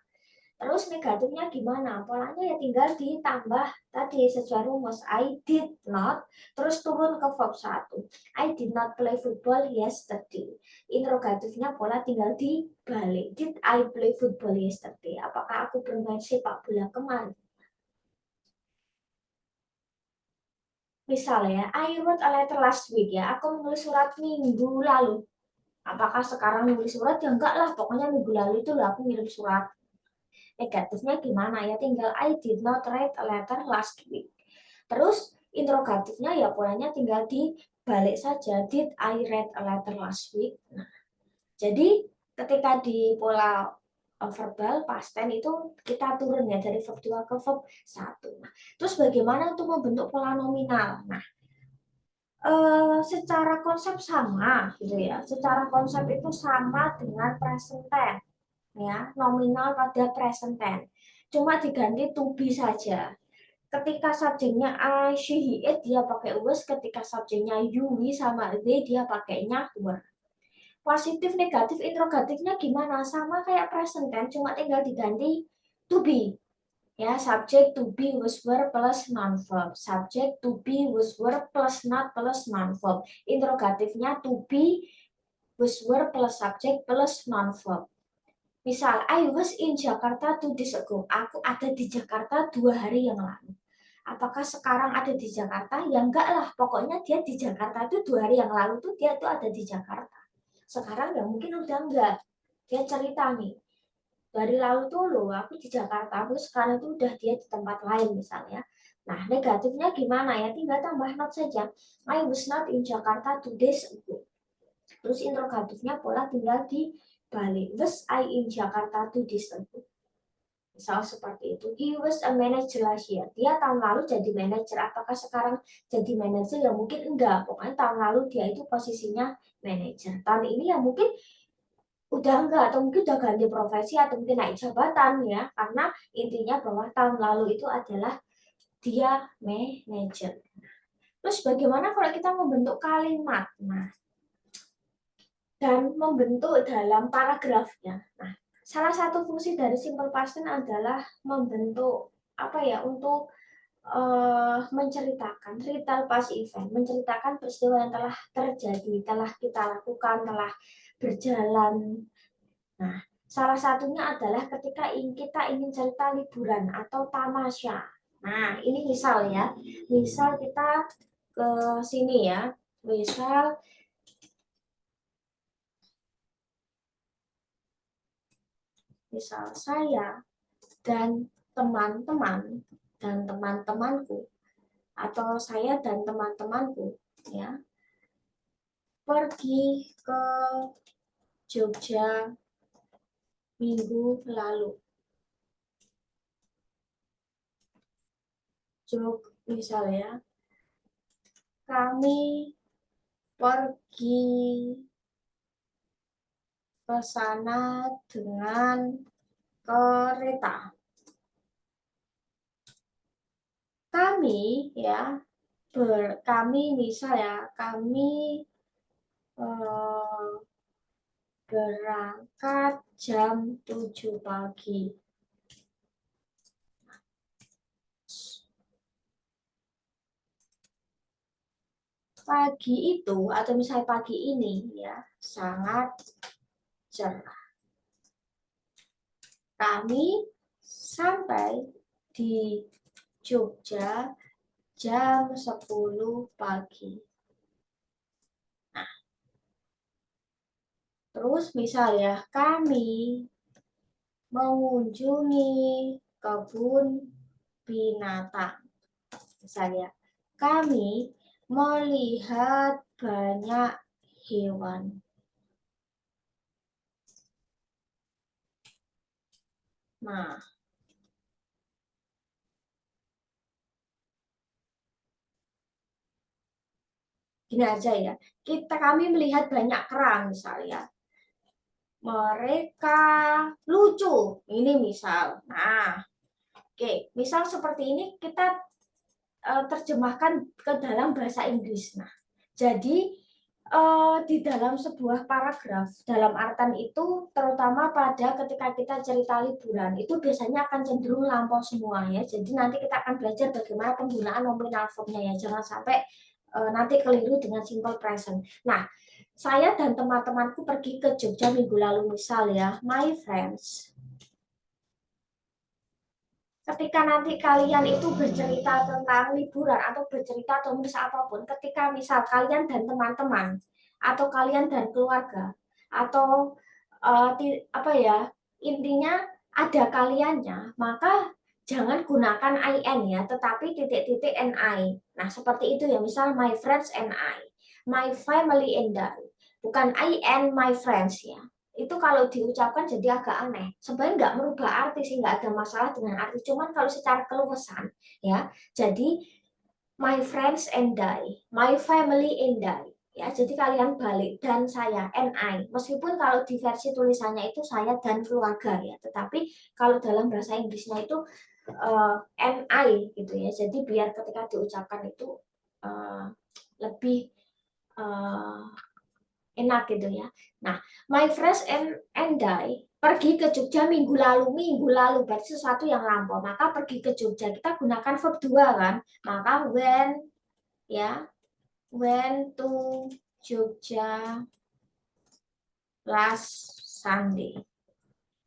Terus negatifnya gimana? Polanya ya tinggal ditambah tadi sesuai rumus. I did not, terus turun ke verb 1. I did not play football yesterday. Interrogatifnya pola tinggal dibalik. Did I play football yesterday? Apakah aku bermain sepak bola kemarin? Misalnya, I wrote a letter last week ya. Aku menulis surat minggu lalu. Apakah sekarang nulis surat? Ya enggak lah. Pokoknya minggu lalu itu aku ngirim surat. Negatifnya gimana ya? Tinggal I did not write a letter last week. Terus interrogatifnya ya polanya tinggal dibalik saja. Did I write a letter last week? Nah, jadi ketika di pola verbal past tense itu kita turun ya dari verb 2 ke verb 1. Nah, terus bagaimana untuk membentuk pola nominal? Nah, secara konsep sama gitu ya. Secara konsep itu sama dengan present tense ya, nominal pada present tense. Cuma diganti to be saja. Ketika subjeknya I, she, he, it dia pakai was, ketika subjeknya you, we sama they dia pakainya were. Positif, negatif, interrogatifnya gimana? Sama kayak present tense, cuma tinggal diganti to be. Ya, subject to be was were plus non verb. Subject to be was were plus not plus non verb. Interrogatifnya to be was were plus subject plus non verb. Misal, I was in Jakarta 2 days ago. Aku ada di Jakarta 2 hari yang lalu. Apakah sekarang ada di Jakarta? Ya enggak lah. Pokoknya dia di Jakarta itu 2 hari yang lalu tuh dia tuh ada di Jakarta. Sekarang ya mungkin udah enggak. Dia cerita nih. Dari lalu tuh loh, aku di Jakarta. Aku sekarang tuh udah dia di tempat lain misalnya. Nah, negatifnya gimana ya? Tinggal tambah not saja. I was not in Jakarta 2 days ago. Terus interrogatifnya pola tinggal dibalik. Was I in Jakarta 2 days ago? Misal seperti itu. He was a manager last year. Dia tahun lalu jadi manager. Apakah sekarang jadi manager? Ya mungkin enggak. Pokoknya tahun lalu dia itu posisinya manager. Tahun ini ya mungkin udah enggak. Atau mungkin udah ganti profesi. Atau mungkin naik jabatan ya. Karena intinya bahwa tahun lalu itu adalah dia manager. Terus bagaimana kalau kita membentuk kalimat? Nah, dan membentuk dalam paragrafnya. Nah, salah satu fungsi dari simple past tense adalah membentuk apa ya untuk menceritakan retell past event, menceritakan peristiwa yang telah terjadi, telah kita lakukan, telah berjalan. Nah, salah satunya adalah ketika kita ingin cerita liburan atau tamasya. Nah, ini misal ya, misal kita ke sini ya, misal saya dan teman-teman dan teman-temanku atau saya dan teman-temanku ya pergi ke Jogja minggu lalu. Misalnya kami pergi ke sana dengan kereta. Kami ya kami misalnya kami berangkat jam 7 pagi. Pagi itu atau misalnya pagi ini ya sangat cerah. Kami sampai di Jogja jam 10 pagi. Nah, terus misal ya kami mengunjungi kebun binatang. Misalnya kami melihat banyak hewan. Nah, gini aja ya. Kami melihat banyak kerang misalnya. Mereka lucu. Ini misal. Nah, oke, misal seperti ini kita terjemahkan ke dalam bahasa Inggris. Nah, jadi di dalam sebuah paragraf, dalam artan itu, terutama pada ketika kita cerita liburan, itu biasanya akan cenderung lampau semua ya. Jadi nanti kita akan belajar bagaimana penggunaan nominal verbnya ya. Jangan sampai nanti keliru dengan simple present. Nah, saya dan teman-temanku pergi ke Jogja minggu lalu misal ya, my friends. Ketika nanti kalian itu bercerita tentang liburan atau bercerita atau menulis apapun, ketika misal kalian dan teman-teman atau kalian dan keluarga atau apa ya, intinya ada kaliannya, maka jangan gunakan IN ya, tetapi titik-titik NI. Nah, seperti itu ya, misal my friends and I, my family and I. Bukan I and my friends ya. Itu kalau diucapkan jadi agak aneh. Sebenarnya nggak merubah arti sih, nggak ada masalah dengan arti. Cuman kalau secara keluasan ya, jadi my friends and I, my family and I. Ya, jadi kalian balik dan saya and I. Meskipun kalau di versi tulisannya itu saya dan keluarga ya, tetapi kalau dalam bahasa Inggrisnya itu and I gitu ya. Jadi biar ketika diucapkan itu lebih enak gitu ya. Nah, my friends and I pergi ke Jogja minggu lalu berarti sesuatu yang lampau. Maka pergi ke Jogja kita gunakan verb 2 kan. Maka went to Jogja last Sunday.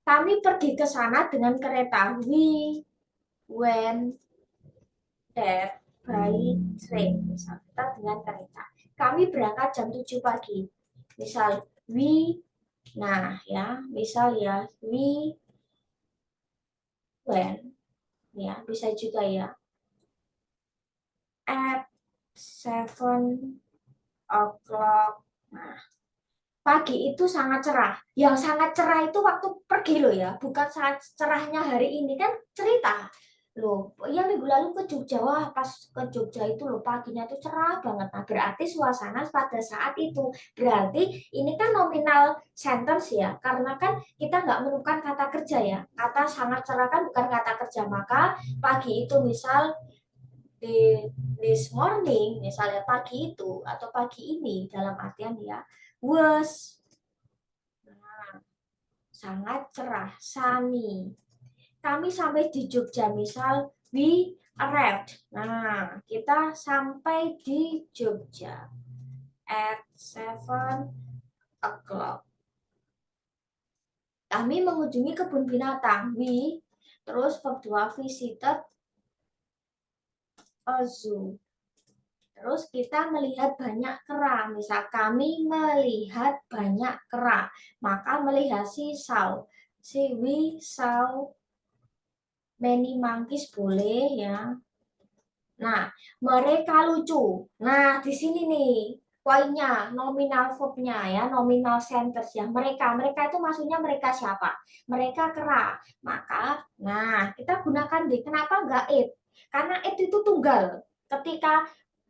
Kami pergi ke sana dengan kereta. We went there by train. Misal kita dengan kereta. Kami berangkat jam 7 pagi. Misal nah ya, misal ya, we went, ya, bisa juga ya, at 7 o'clock. Nah, pagi itu sangat cerah. Yang sangat cerah itu waktu pergi loh ya, bukan saat cerahnya hari ini kan cerita. Loh, ya minggu lalu ke Jogja, wah pas ke Jogja itu loh paginya tuh cerah banget. Nah, berarti suasana pada saat itu. Berarti ini kan nominal sentence ya, karena kan kita nggak menemukan kata kerja ya. Kata sangat cerah kan bukan kata kerja, maka pagi itu misal this morning, misalnya pagi itu atau pagi ini dalam artian ya, was sangat cerah, sunny. Kami sampai di Jogja, misal we arrived. Nah, kita sampai di Jogja at 7 o'clock. Kami mengunjungi kebun binatang. We, terus verb 2 visited a zoo. Terus kita melihat banyak kera. Misal kami melihat banyak kera. Maka melihat si saw. Si we saw many monkeys boleh ya. Nah, mereka lucu. Nah, di sini nih poinnya, nominal verbnya ya, nominal sentence ya. Mereka itu maksudnya mereka siapa? Mereka kera. Maka, nah kita gunakan they. Kenapa enggak it? Karena it itu tunggal. Ketika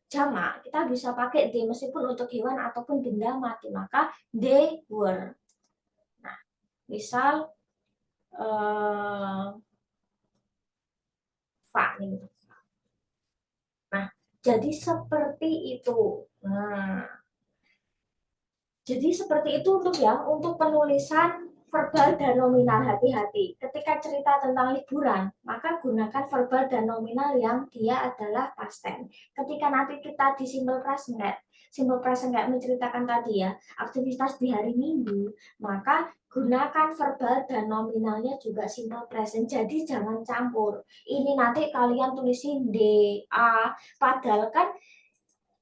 jamak, kita bisa pakai they meskipun untuk hewan ataupun benda mati. Maka they were. Nah, misal Pak nih. Nah, jadi seperti itu. Nah, jadi seperti itu untuk penulisan verbal dan nominal, hati-hati. Ketika cerita tentang liburan, maka gunakan verbal dan nominal yang dia adalah past tense. Ketika nanti kita di simple present kayak menceritakan tadi ya, aktivitas di hari Minggu, maka gunakan verbal dan nominalnya juga simple present. Jadi jangan campur. Ini nanti kalian tulisin D, A, padahal kan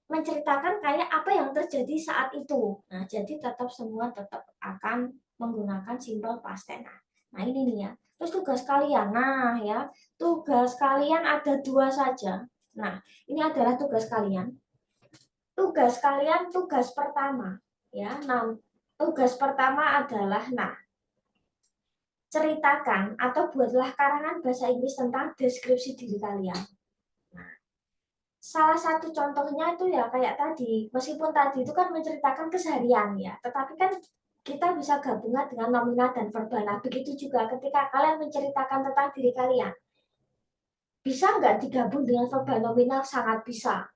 menceritakan kayak apa yang terjadi saat itu. Nah, jadi semua tetap akan menggunakan simple past tense. Nah, ini nih ya. Terus tugas kalian. Nah, ya, tugas kalian ada 2 saja. Nah, ini adalah tugas kalian. Tugas kalian tugas pertama, ya. Nah, tugas pertama adalah ceritakan atau buatlah karangan bahasa Inggris tentang deskripsi diri kalian. Nah, salah satu contohnya itu ya kayak tadi, meskipun tadi itu kan menceritakan keseharian ya, tetapi kan kita bisa gabungan dengan nominal dan verbal. Nah, begitu juga ketika kalian menceritakan tentang diri kalian. Bisa nggak digabung dengan verbal nominal? Sangat bisa.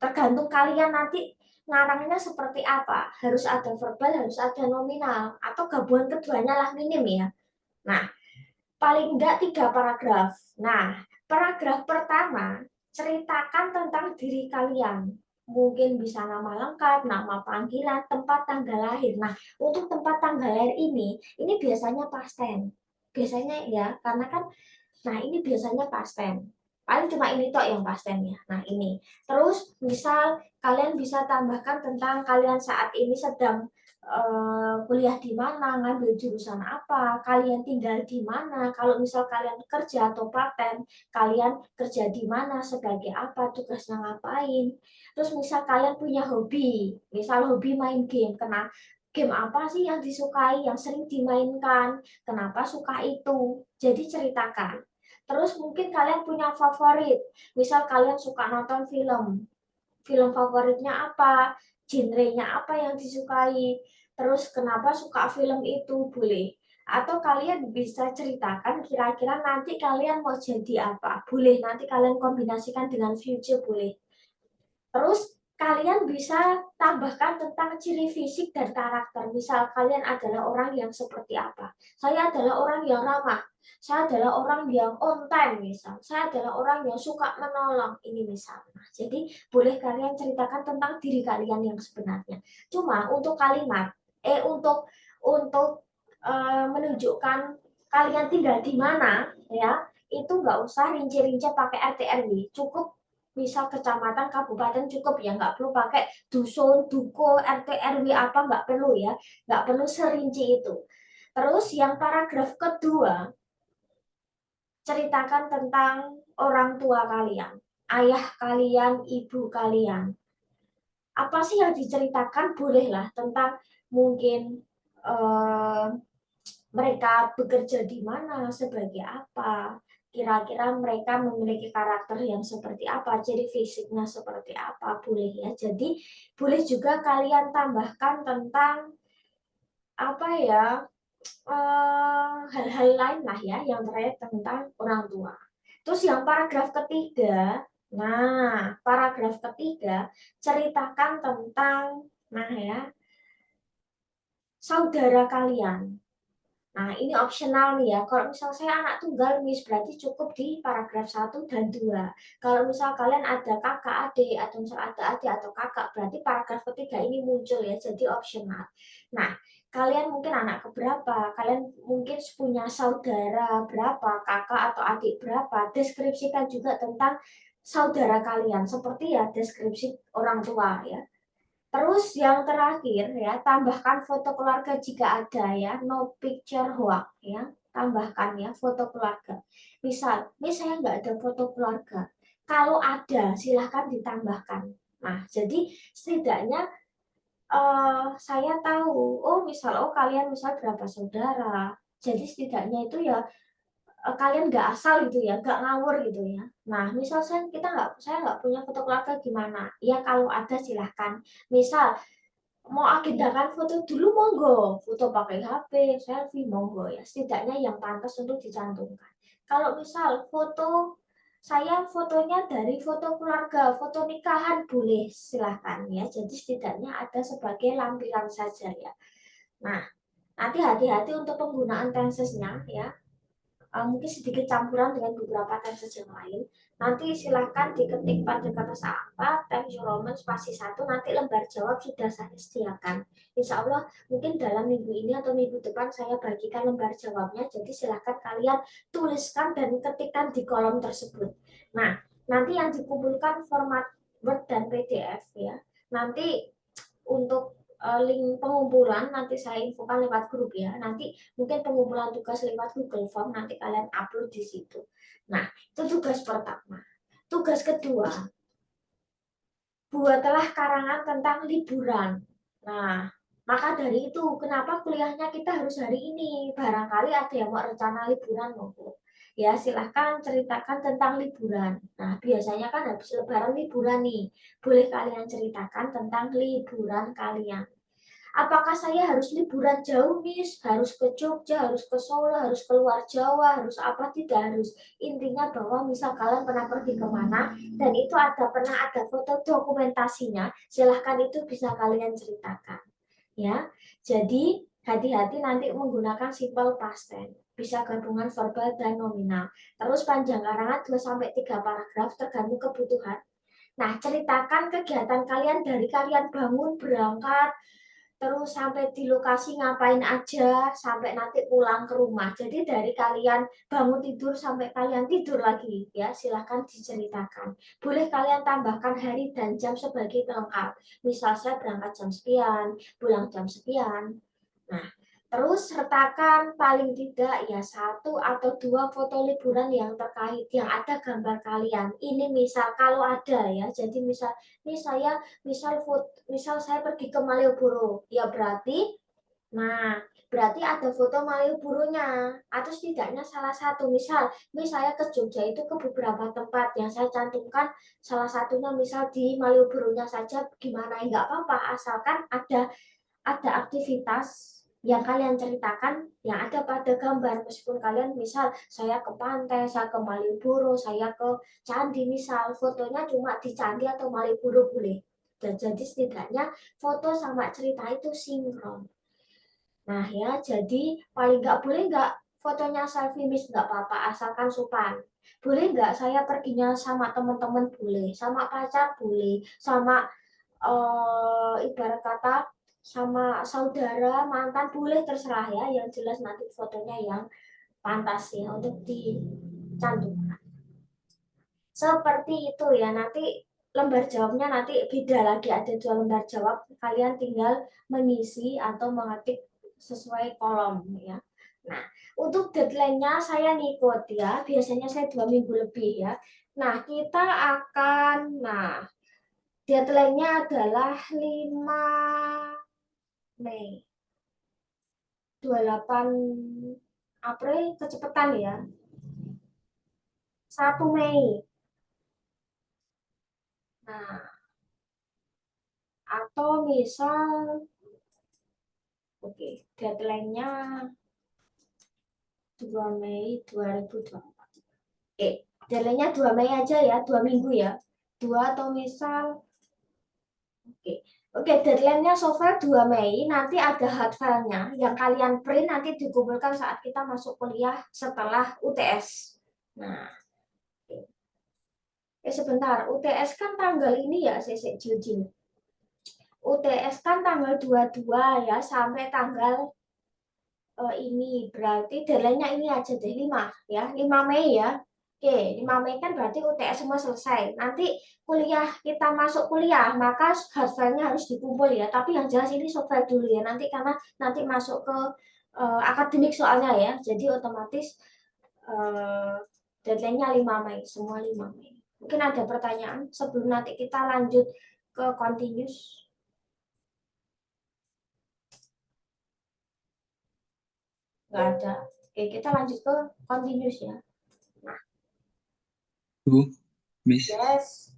Tergantung kalian nanti ngarangnya seperti apa. Harus ada verbal, harus ada nominal. Atau gabungan keduanya lah minim ya. Nah, paling enggak 3 paragraf. Nah, paragraf pertama, ceritakan tentang diri kalian. Mungkin bisa nama lengkap, nama panggilan, tempat tanggal lahir. Nah, untuk tempat tanggal lahir ini biasanya past tense. Biasanya ya, karena kan, nah ini biasanya past tense. Paling cuma ini tok yang past tense-nya. Nah, ini. Terus, misal kalian bisa tambahkan tentang kalian saat ini sedang kuliah di mana, ngambil jurusan apa, kalian tinggal di mana, kalau misal kalian kerja atau praktek, kalian kerja di mana, sebagai apa, tugasnya ngapain. Terus misal kalian punya hobi, misal hobi main game, game apa sih yang disukai, yang sering dimainkan, kenapa suka itu, jadi ceritakan. Terus mungkin kalian punya favorit, misal kalian suka nonton film favoritnya apa, genrenya apa yang disukai, terus kenapa suka film itu, boleh. Atau kalian bisa ceritakan kira-kira nanti kalian mau jadi apa, boleh. Nanti kalian kombinasikan dengan future, boleh. Terus kalian bisa tambahkan tentang ciri fisik dan karakter. Misal kalian adalah orang yang seperti apa. Saya adalah orang yang ramah. Saya adalah orang yang on time misal. Saya adalah orang yang suka menolong. Ini misalnya. Jadi boleh kalian ceritakan tentang diri kalian yang sebenarnya. Cuma untuk kalimat, untuk menunjukkan kalian tinggal di mana, ya itu nggak usah rinci-rinci pakai RT RW. Cukup misal kecamatan, kabupaten cukup ya, nggak perlu pakai dusun, duko, RT, RW apa, nggak perlu ya, nggak perlu serinci itu. Terus yang paragraf kedua, ceritakan tentang orang tua kalian, ayah kalian, ibu kalian. Apa sih yang diceritakan? Bolehlah tentang mungkin eh, mereka bekerja di mana, sebagai apa, kira-kira mereka memiliki karakter yang seperti apa, ciri fisiknya seperti apa, boleh ya. Jadi boleh juga kalian tambahkan tentang apa ya, hal-hal lain lah ya yang terkait tentang orang tua. Terus yang paragraf ketiga, nah paragraf ketiga ceritakan tentang, nah ya, saudara kalian. Nah, ini opsional nih ya. Kalau misal saya anak tunggal, Miss, berarti cukup di paragraf 1 dan 2. Kalau misal kalian ada kakak, adik, atau misal ada adik atau kakak, berarti paragraf ketiga ini muncul ya, jadi opsional. Nah, kalian mungkin anak keberapa, kalian mungkin punya saudara berapa, kakak atau adik berapa, deskripsikan juga tentang saudara kalian, seperti ya deskripsi orang tua ya. Terus yang terakhir ya, tambahkan foto keluarga jika ada ya, no picture hoax ya, tambahkan ya foto keluarga. Misal, ini saya nggak ada foto keluarga. Kalau ada, silahkan ditambahkan. Nah, jadi setidaknya saya tahu, oh misal, oh kalian misal berapa saudara. Jadi setidaknya itu ya kalian nggak asal gitu ya, nggak ngawur gitu ya. Nah, misal saya nggak punya foto keluarga gimana? Ya kalau ada silahkan. Misal mau agendakan foto dulu monggo, foto pakai HP, selfie monggo ya. Setidaknya yang pantas untuk dicantumkan. Kalau misal saya fotonya dari foto keluarga, foto nikahan boleh silahkan ya. Jadi setidaknya ada sebagai lampiran saja ya. Nah, nanti hati-hati untuk penggunaan tensesnya ya. Mungkin sedikit campuran dengan beberapa tenses yang lain. Nanti silahkan diketik pada kata apa, Times New Roman spasi 1, nanti lembar jawab sudah saya sediakan. Insya Allah mungkin dalam minggu ini atau minggu depan saya bagikan lembar jawabnya, jadi silahkan kalian tuliskan dan ketikkan di kolom tersebut. Nah, nanti yang dikumpulkan format Word dan PDF ya. Nanti untuk link pengumpulan nanti saya infokan lewat grup ya. Nanti mungkin pengumpulan tugas lewat Google Form, nanti kalian upload di situ. Nah, itu tugas pertama. Tugas kedua, buatlah karangan tentang liburan. Nah, Maka dari itu, kenapa kuliahnya kita harus hari ini? Barangkali ada yang mau rencana liburan monggo. Ya, silahkan ceritakan tentang liburan. Nah, biasanya kan habis lebaran liburan nih. Boleh kalian ceritakan tentang liburan kalian. Apakah saya harus liburan jauh, Miss? Harus ke Jogja, harus ke Solo, harus keluar Jawa, harus apa? Tidak harus. Intinya bahwa misal kalian pernah pergi kemana, dan itu pernah ada foto dokumentasinya, silahkan itu bisa kalian ceritakan. Ya, jadi hati-hati nanti menggunakan simple past tense. Bisa gabungan verbal dan nominal. Terus panjang karangan 2-3 paragraf tergantung kebutuhan. Nah, ceritakan kegiatan kalian dari kalian bangun, berangkat, terus sampai di lokasi ngapain aja, sampai nanti pulang ke rumah. Jadi dari kalian bangun tidur sampai kalian tidur lagi, ya silahkan diceritakan. Boleh kalian tambahkan hari dan jam sebagai pelengkap. Misal saya berangkat jam sekian, pulang jam sekian. Nah, terus sertakan paling tidak ya 1 atau 2 foto liburan yang terkait, yang ada gambar kalian. Ini misal kalau ada ya, jadi misal ini saya misal saya pergi ke Malioboro, ya berarti ada foto Malioboro-nya, atau setidaknya salah satu. Misal saya ke Jogja itu ke beberapa tempat yang saya cantumkan, salah satunya misal di Malioboro-nya saja, gimana nggak apa-apa, asalkan ada aktivitas yang kalian ceritakan yang ada pada gambar. Meskipun kalian misal saya ke pantai, saya ke Malioboro, saya ke candi, misal fotonya cuma di candi atau Malioboro boleh. Dan jadi setidaknya foto sama cerita itu sinkron. Nah ya, jadi paling nggak boleh nggak fotonya selfie, Miss, nggak apa-apa asalkan sopan. Boleh nggak saya perginya sama teman-teman, boleh, sama pacar boleh, sama ibarat kata sama saudara, mantan, boleh, terserah ya. Yang jelas nanti fotonya yang pantas ya untuk dicantumkan. Seperti itu ya. Nanti lembar jawabnya nanti beda lagi, ada 2 lembar jawab. Kalian tinggal mengisi atau mengetik sesuai kolom ya. Nah, untuk deadline-nya saya ngikut ya. Biasanya saya 2 minggu lebih ya. Nah, deadline-nya adalah 5 Mei. 28 April kecepatan ya. 1 Mei. Nah, atau misal oke, deadline-nya 2 Mei 2024. Oke, deadline-nya 2 Mei aja ya, 2 minggu ya. 2 atau misal oke. Oke, deadline-nya so far 2 Mei, nanti ada hard file-nya yang kalian print nanti dikumpulkan saat kita masuk kuliah setelah UTS. Nah, sebentar, UTS kan tanggal ini ya, Jujin. UTS kan tanggal 22 ya, sampai tanggal ini berarti deadline-nya ini aja deh, 5 ya, 5 Mei ya. Oke, 5 Mei kan berarti UTS semua selesai. Nanti kita masuk kuliah, maka hard file-nya harus dikumpul ya. Tapi yang jelas ini software dulu ya. Nanti karena nanti masuk ke akademik soalnya ya. Jadi otomatis uh, deadline-nya 5 Mei, semua 5 Mei. Mungkin ada pertanyaan sebelum nanti kita lanjut ke continuous. Nggak ada. Oke, kita lanjut ke continuous ya. Miss. Yes.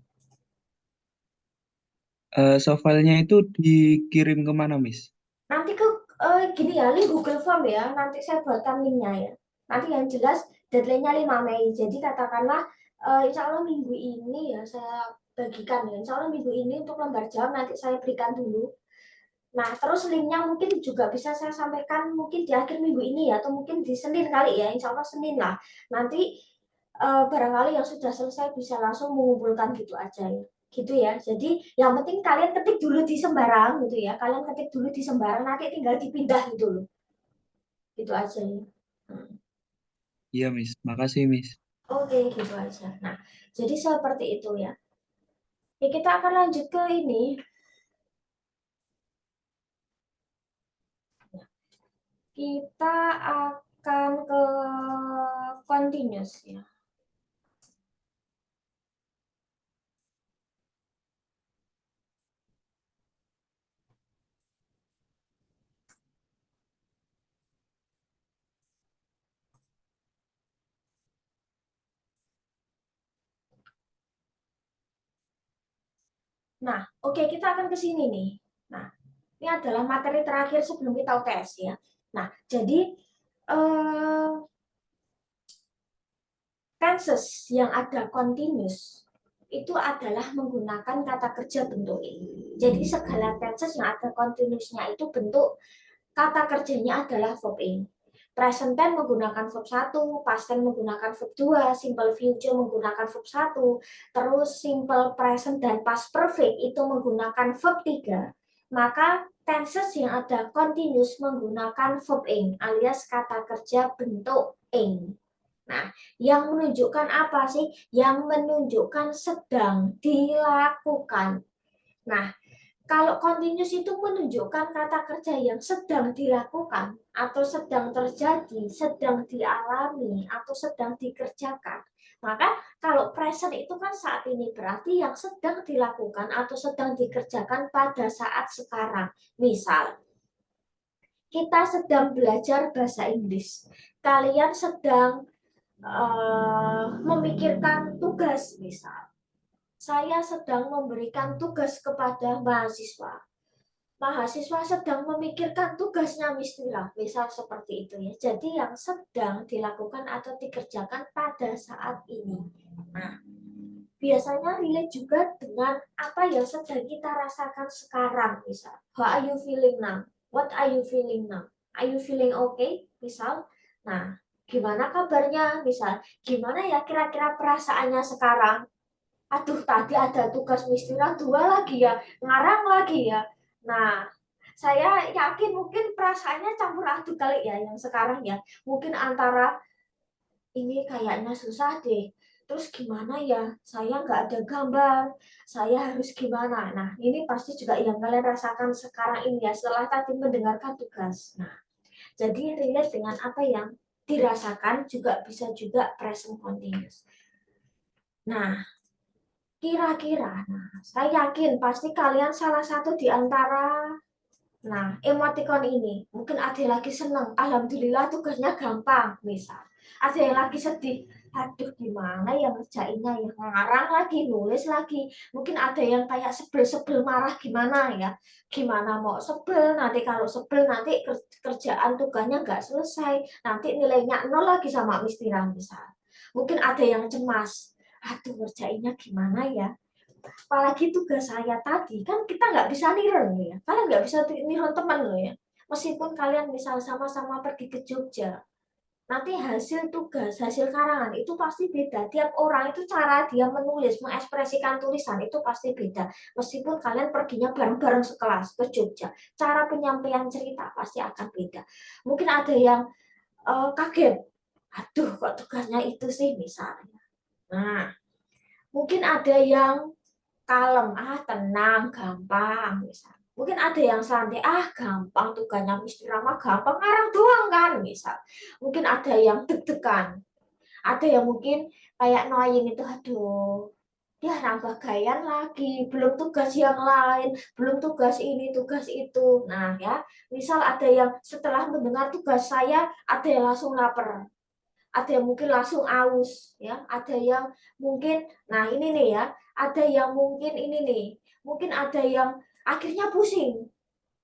Soalnya itu dikirim kemana, Miss? Nanti gini ya, link Google Form ya. Nanti saya buatkan linknya ya. Nanti yang jelas deadline-nya 5 Mei. Jadi katakanlah insya Allah minggu ini ya saya bagikan ya. Insya Allah minggu ini untuk lembar jawab nanti saya berikan dulu. Nah, terus linknya mungkin juga bisa saya sampaikan mungkin di akhir minggu ini ya. Atau mungkin di Senin kali ya. Insya Allah Senin lah. Nanti barangkali yang sudah selesai bisa langsung mengumpulkan gitu aja ya. Gitu ya. Jadi yang penting kalian ketik dulu di sembarang gitu ya. Kalian ketik dulu di sembarang, nanti tinggal dipindah gitu loh. Gitu aja ya. Iya, Miss. Makasih, Miss. Oke, gitu aja. Nah, jadi seperti itu ya. Oke, kita akan lanjut ke ini. Kita akan ke continuous ya. Nah, oke, kita akan ke sini nih. Nah, ini adalah materi terakhir sebelum kita UTS ya. Nah, jadi tenses yang ada continuous itu adalah menggunakan kata kerja bentuk ing. Jadi segala tenses yang ada continuousnya itu bentuk kata kerjanya adalah verb ing. Present tense menggunakan verb 1, past tense menggunakan verb 2, simple future menggunakan verb 1, terus simple present dan past perfect itu menggunakan verb 3. Maka tenses yang ada continuous menggunakan verb ing alias kata kerja bentuk ing. Nah, yang menunjukkan apa sih? Yang menunjukkan sedang dilakukan. Nah, kalau continuous itu menunjukkan kata kerja yang sedang dilakukan atau sedang terjadi, sedang dialami atau sedang dikerjakan. Maka kalau present itu kan saat ini berarti yang sedang dilakukan atau sedang dikerjakan pada saat sekarang. Misal, kita sedang belajar bahasa Inggris. Kalian sedang memikirkan tugas, misal. Saya sedang memberikan tugas kepada mahasiswa. Mahasiswa sedang memikirkan tugasnya Mistila, misal seperti itu ya. Jadi yang sedang dilakukan atau dikerjakan pada saat ini. Nah, biasanya relate juga dengan apa yang sedang kita rasakan sekarang, misal. How are you feeling now? What are you feeling now? Are you feeling okay? Misal. Nah, gimana kabarnya? Misal, gimana ya kira-kira perasaannya sekarang? Aduh, tadi ada tugas Mistira 2 lagi ya, ngarang lagi ya. Nah, saya yakin mungkin perasaannya campur aduk kali ya yang sekarang ya. Mungkin antara ini kayaknya susah deh. Terus gimana ya? Saya nggak ada gambar. Saya harus gimana? Nah, ini pasti juga yang kalian rasakan sekarang ini ya setelah tadi mendengarkan tugas. Nah, jadi relate dengan apa yang dirasakan juga bisa juga present continuous. Nah, kira-kira, nah, saya yakin pasti kalian salah satu di antara emoticon ini. Mungkin ada yang lagi senang, alhamdulillah tugasnya gampang, misal. Ada yang lagi sedih, aduh gimana ya ngerjainnya ya, ngarang lagi, nulis lagi. Mungkin ada yang kayak sebel-sebel marah gimana ya. Gimana mau sebel, nanti kalau sebel nanti kerjaan tugasnya nggak selesai. Nanti nilainya 0 lagi sama Mistira misal. Mungkin ada yang cemas, aduh ngerjainnya gimana ya. Apalagi tugas saya tadi kan kita nggak bisa niru ya, kalian nggak bisa niru teman loh ya. Meskipun kalian misal sama-sama pergi ke Jogja, nanti hasil tugas, hasil karangan itu pasti beda. Tiap orang itu cara dia menulis, mengekspresikan tulisan itu pasti beda. Meskipun kalian perginya bareng-bareng sekelas ke Jogja, cara penyampaian cerita pasti akan beda. Mungkin ada yang kaget, aduh kok tugasnya itu sih misalnya. Nah, mungkin ada yang kalem, tenang, gampang misal. Mungkin ada yang santai, gampang tugasnya Miss Rama, gampang ngarang doang kan misal. Mungkin ada yang deg-degan, ada yang mungkin kayak annoying itu, aduh ya nambah gayan lagi, belum tugas yang lain, belum tugas ini, tugas itu. Nah ya, misal ada yang setelah mendengar tugas saya, ada yang langsung lapar, ada yang mungkin langsung aus ya, ada yang mungkin ini nih ya, ada yang mungkin ini nih, mungkin ada yang akhirnya pusing,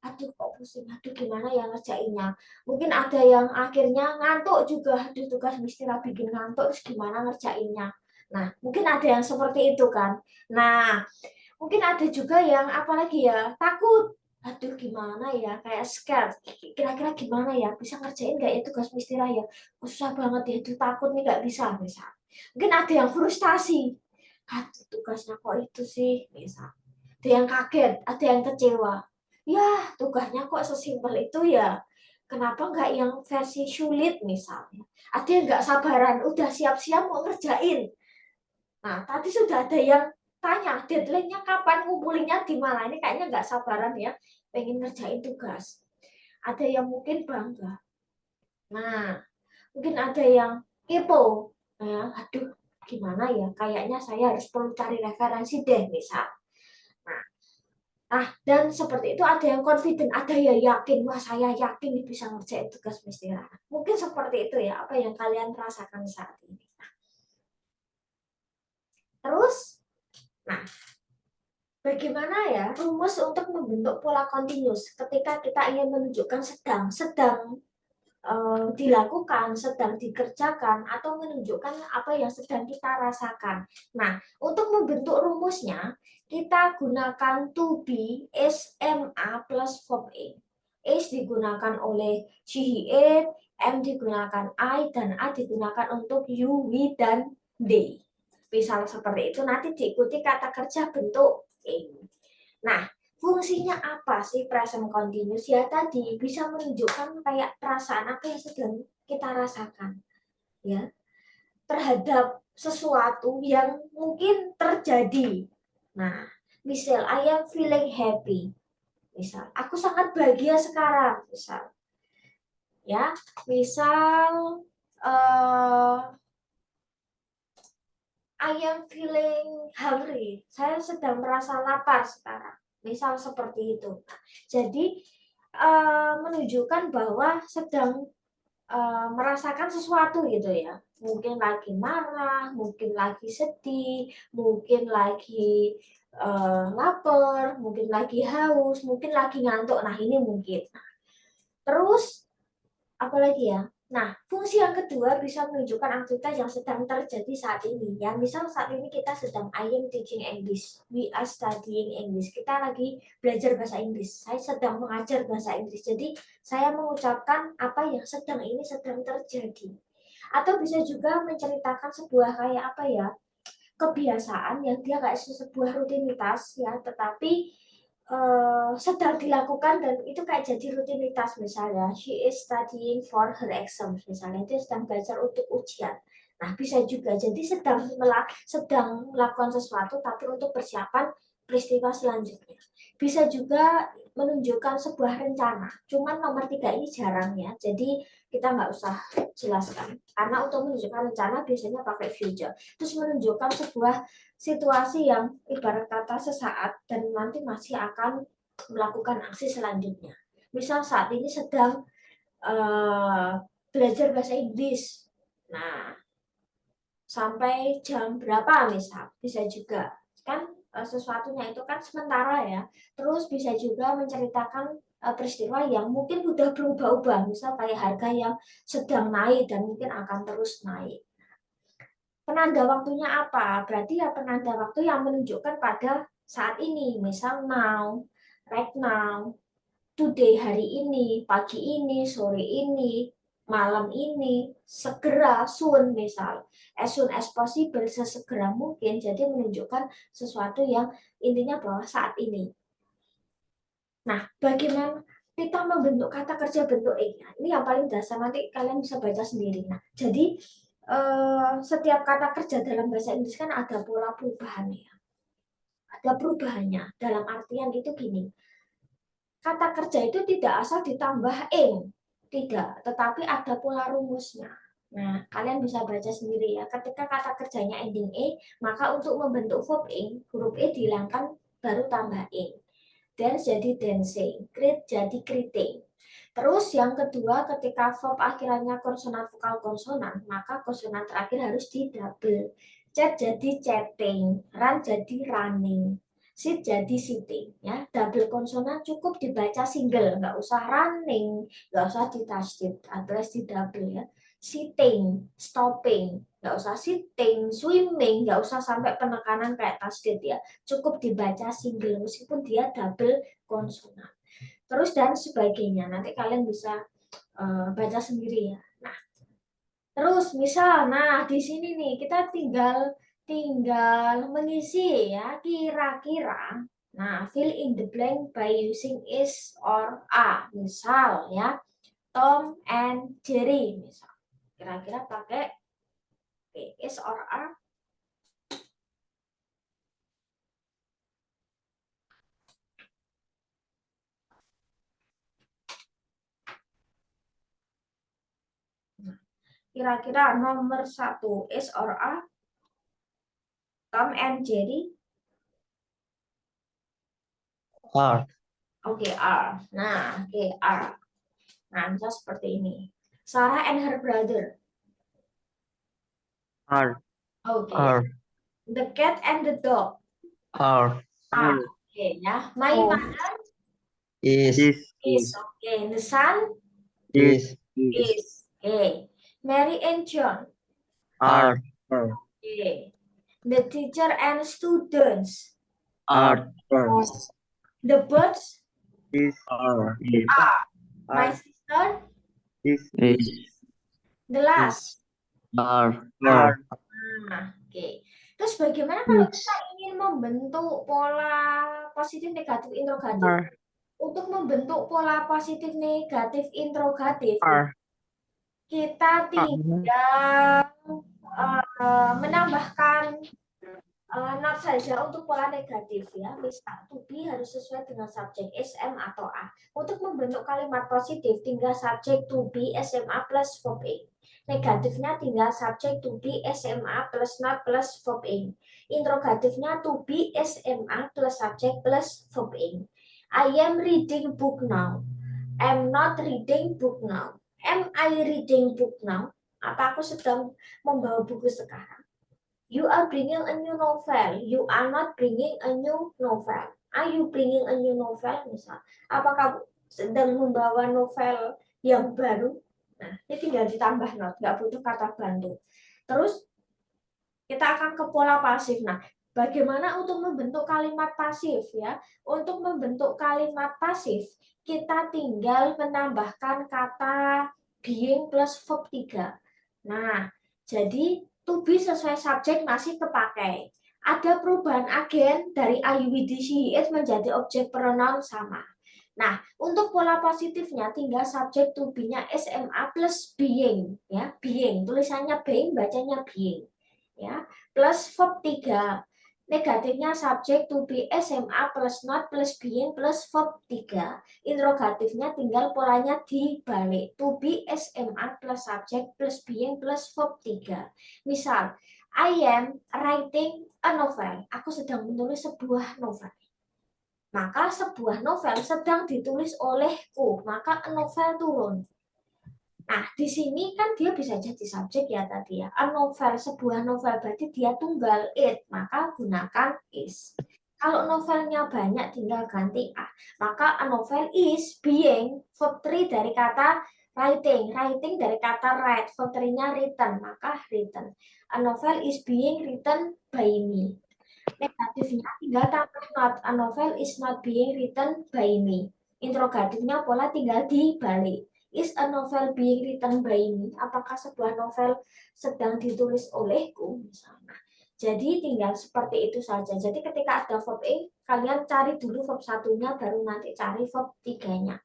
aduh kok pusing, aduh gimana ya ngerjainnya. Mungkin ada yang akhirnya ngantuk juga, aduh tugas mistira bikin ngantuk, terus gimana ngerjainnya. Nah mungkin ada yang seperti itu kan. Nah mungkin ada juga yang apalagi ya, takut, aduh gimana ya, kayak scared, kira-kira gimana ya, bisa ngerjain nggak ya tugas mistira ya, susah banget ya, itu takut nih nggak bisa misal. Mungkin ada yang frustasi, aduh tugasnya kok itu sih misal. Ada yang kaget, ada yang kecewa, ya tugasnya kok sesimpel itu ya, kenapa nggak yang versi sulit misalnya. Ada yang nggak sabaran, udah siap-siap mau ngerjain. Nah tadi sudah ada yang tanya deadline-nya kapan, ngumpulinnya di mana. Ini kayaknya nggak sabaran ya, pengen ngerjain tugas. Ada yang mungkin bangga. Nah, mungkin ada yang kepo. Nah, aduh, gimana ya? Kayaknya saya harus perlu cari referensi deh, misal. Dan seperti itu ada yang confident, ada yang yakin, wah saya yakin bisa ngerjain tugas mistira. Mungkin seperti itu ya, apa yang kalian rasakan saat ini. Terus, nah, Bagaimana ya rumus untuk membentuk pola continuous ketika kita ingin menunjukkan sedang dilakukan, sedang dikerjakan, atau menunjukkan apa yang sedang kita rasakan. Nah, untuk membentuk rumusnya, kita gunakan to be, is, am, a plus verb a. Is digunakan oleh she, he, it, am digunakan I, dan a digunakan untuk you, we, dan they. Misal seperti itu, nanti diikuti kata kerja bentuk am. Nah, fungsinya apa sih present continuous? Ya tadi bisa menunjukkan kayak perasaan apa yang sedang kita rasakan ya terhadap sesuatu yang mungkin terjadi. Nah, misal I am feeling happy. Misal aku sangat bahagia sekarang, misal. Ya, misal I am feeling hungry. Saya sedang merasa lapar sekarang. Misal seperti itu. Nah, jadi menunjukkan bahwa sedang merasakan sesuatu gitu ya. Mungkin lagi marah, mungkin lagi sedih, mungkin lagi lapar, mungkin lagi haus, mungkin lagi ngantuk. Nah, ini mungkin. Terus apalagi ya? Nah, fungsi yang kedua bisa menunjukkan aktivitas yang sedang terjadi saat ini. Ya, misal saat ini kita sedang I am teaching English, we are studying English. Kita lagi belajar bahasa Inggris. Saya sedang mengajar bahasa Inggris. Jadi, saya mengucapkan apa yang sedang terjadi. Atau bisa juga menceritakan sebuah kayak apa ya? Kebiasaan yang dia kayak sebuah rutinitas ya, tetapi sedang dilakukan dan itu kayak jadi rutinitas. Misalnya she is studying for her exam, misalnya dia sedang belajar untuk ujian. Nah, bisa juga jadi sedang melakukan sesuatu tapi untuk persiapan peristiwa selanjutnya. Bisa juga menunjukkan sebuah rencana, cuman nomor 3 ini jarang ya, jadi kita nggak usah jelaskan karena untuk menunjukkan rencana biasanya pakai future. Terus menunjukkan sebuah situasi yang ibarat kata sesaat dan nanti masih akan melakukan aksi selanjutnya. Misal saat ini sedang belajar bahasa Inggris. Nah, sampai jam berapa misal? Bisa juga. Kan sesuatunya itu kan sementara ya. Terus bisa juga menceritakan peristiwa yang mungkin udah berubah-ubah. Misal kayak harga yang sedang naik dan mungkin akan terus naik. Penanda waktunya apa? Berarti ya penanda waktu yang menunjukkan pada saat ini. Misal now, right now, today, hari ini, pagi ini, sore ini, malam ini, segera, soon misal. As soon as possible, sesegera mungkin. Jadi menunjukkan sesuatu yang intinya bahwa saat ini. Nah, bagaimana kita membentuk kata kerja bentuk E? Ini yang paling dasar, nanti kalian bisa baca sendiri. Nah, jadi setiap kata kerja dalam bahasa Inggris kan ada pola perubahannya. Ada perubahannya. Dalam artian itu gini, kata kerja itu tidak asal ditambah ing, tidak, tetapi ada pola rumusnya. Nah, kalian bisa baca sendiri ya. Ketika kata kerjanya ending E, maka untuk membentuk verb ing, huruf E dihilangkan baru tambah ing. Dance jadi dancing, crit jadi criting. Terus yang kedua, ketika verb akhirannya konsonan vokal konsonan, maka konsonan terakhir harus di double. Chat jadi chatting, run jadi running, sit jadi sitting. Ya, double konsonan cukup dibaca single, nggak usah running, nggak usah di tasdid, alias di double ya. Sitting, stopping, nggak usah sitting, swimming, nggak usah sampai penekanan kayak tasdid ya. Cukup dibaca single meskipun dia double konsonan. Terus dan sebagainya. Nanti kalian bisa baca sendiri ya. Nah, terus misal, nah di sini nih kita tinggal mengisi ya kira-kira. Nah, fill in the blank by using is or a. Misal ya, Tom and Jerry misal. Kira-kira pakai is or a. Kira-kira nomor 1 is or a, Tom and Jerry. R. Oke, R. Nah, oke, R. Nah, misal seperti ini. Sarah and her brother. R. Oke. R. The cat and the dog. R. Ah, oke ya. My mother Is. is. Oke. The sun Is. is. Oke. Mary and John. Are. Oke. The teacher and students. Are. The birds. Are. My sister. Is. The last. Are. Nah, oke. Terus bagaimana kalau kita ingin membentuk pola positif negatif interrogatif? Untuk membentuk pola positif negatif interrogatif, kita tinggal menambahkan not saja untuk pola negatif ya. Misal to be harus sesuai dengan subjek SM atau A. Untuk membentuk kalimat positif tinggal subjek to be SMA plus verb ing. Negatifnya tinggal subjek to be SMA plus not plus verb ing. Interrogatifnya to be SMA plus subjek plus verb ing. I am reading book now. I'm not reading book now. Am I reading book now? Apa aku sedang membawa buku sekarang? You are bringing a new novel. You are not bringing a new novel. Are you bringing a new novel? Misal, apa kamu sedang membawa novel yang baru? Nah, ini tinggal ditambah not, nggak butuh kata bantu. Terus kita akan ke pola pasif. Nah, bagaimana untuk membentuk kalimat pasif ya? Untuk membentuk kalimat pasif, kita tinggal menambahkan kata being plus verb 3. Nah, jadi to be sesuai subjek masih kepakai. Ada perubahan agen dari I, we, they, she, it menjadi objek pronoun sama. Nah, untuk pola positifnya tinggal subjek to be-nya SMA plus being ya, being. Tulisannya being, bacanya being. Ya, plus verb 3. Negatifnya subjek to be SMA plus not plus being plus verb 3. Interrogatifnya tinggal polanya dibalik. To be SMA plus subjek plus being plus verb 3. Misal, I am writing a novel. Aku sedang menulis sebuah novel. Maka sebuah novel sedang ditulis olehku. Maka a novel turun. Nah, di sini kan dia bisa jadi subjek ya tadi ya. A novel, sebuah novel berarti dia tunggal it, maka gunakan is. Kalau novelnya banyak tinggal ganti a. Maka a novel is being, verb 3 dari kata writing. Writing dari kata write, verb 3-nya written, maka written. A novel is being written by me. Negatifnya tinggal tambah not. A novel is not being written by me. Interrogatifnya pola tinggal dibalik. Is a novel being written by me? Apakah sebuah novel sedang ditulis olehku misalnya? Jadi tinggal seperti itu saja. Jadi ketika ada verb ing, kalian cari dulu verb satunya, baru nanti cari verb 3-nya.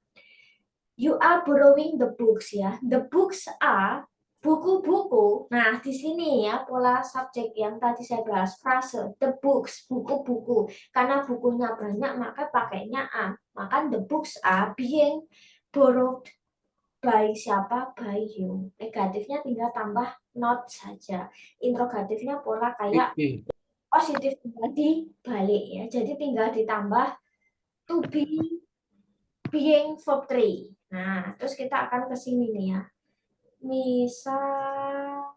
You are borrowing the books ya. The books are buku-buku. Nah, di sini ya pola subjek yang tadi saya bahas, frase the books, buku-buku. Karena bukunya banyak maka pakainya a. Maka the books are being borrowed by siapa? By you. Negatifnya tinggal tambah not saja. Interrogatifnya pola kayak positif tinggal dibalik ya. Jadi tinggal ditambah to be, being, verb 3. Nah, terus kita akan ke sini nih ya. Misal,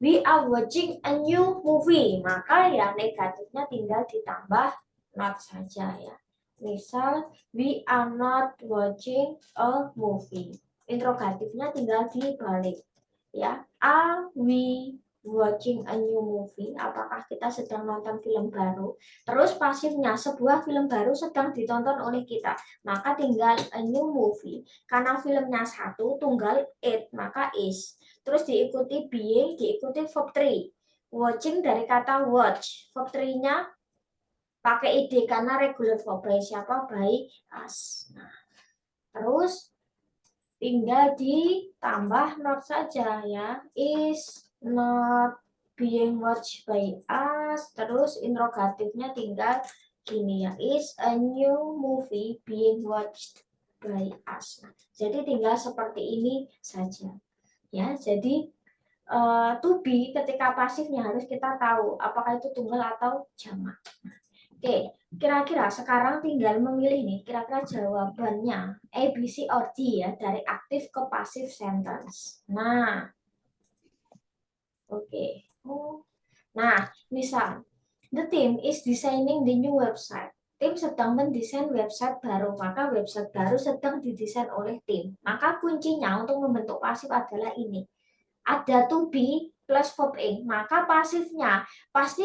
we are watching a new movie. Maka ya negatifnya tinggal ditambah not saja ya. Misal, we are not watching a movie. Interrogatifnya tinggal dibalik. Ya, are we watching a new movie? Apakah kita sedang nonton film baru? Terus pasifnya, sebuah film baru sedang ditonton oleh kita. Maka tinggal a new movie. Karena filmnya satu, tunggal it, maka is. Terus diikuti being, diikuti verb 3. Watching dari kata watch. Verb 3-nya pakai id karena regular verb by siapa? By us. Nah, terus tinggal ditambah not saja ya. Is not being watched by us. Terus interrogatifnya tinggal gini ya. Is a new movie being watched by us. Nah, jadi tinggal seperti ini saja. Ya, jadi to be ketika pasifnya harus kita tahu apakah itu tunggal atau jamak. Oke, kira-kira sekarang tinggal memilih nih, kira-kira jawabannya A, B, C, or D ya, dari aktif ke pasif sentence. Nah, oke. Nah, misal The team is designing the new website. Tim sedang mendesain website baru, maka website baru sedang didesain oleh tim. Maka kuncinya untuk membentuk pasif adalah ini. Ada to be plus verb ing, maka pasifnya pasti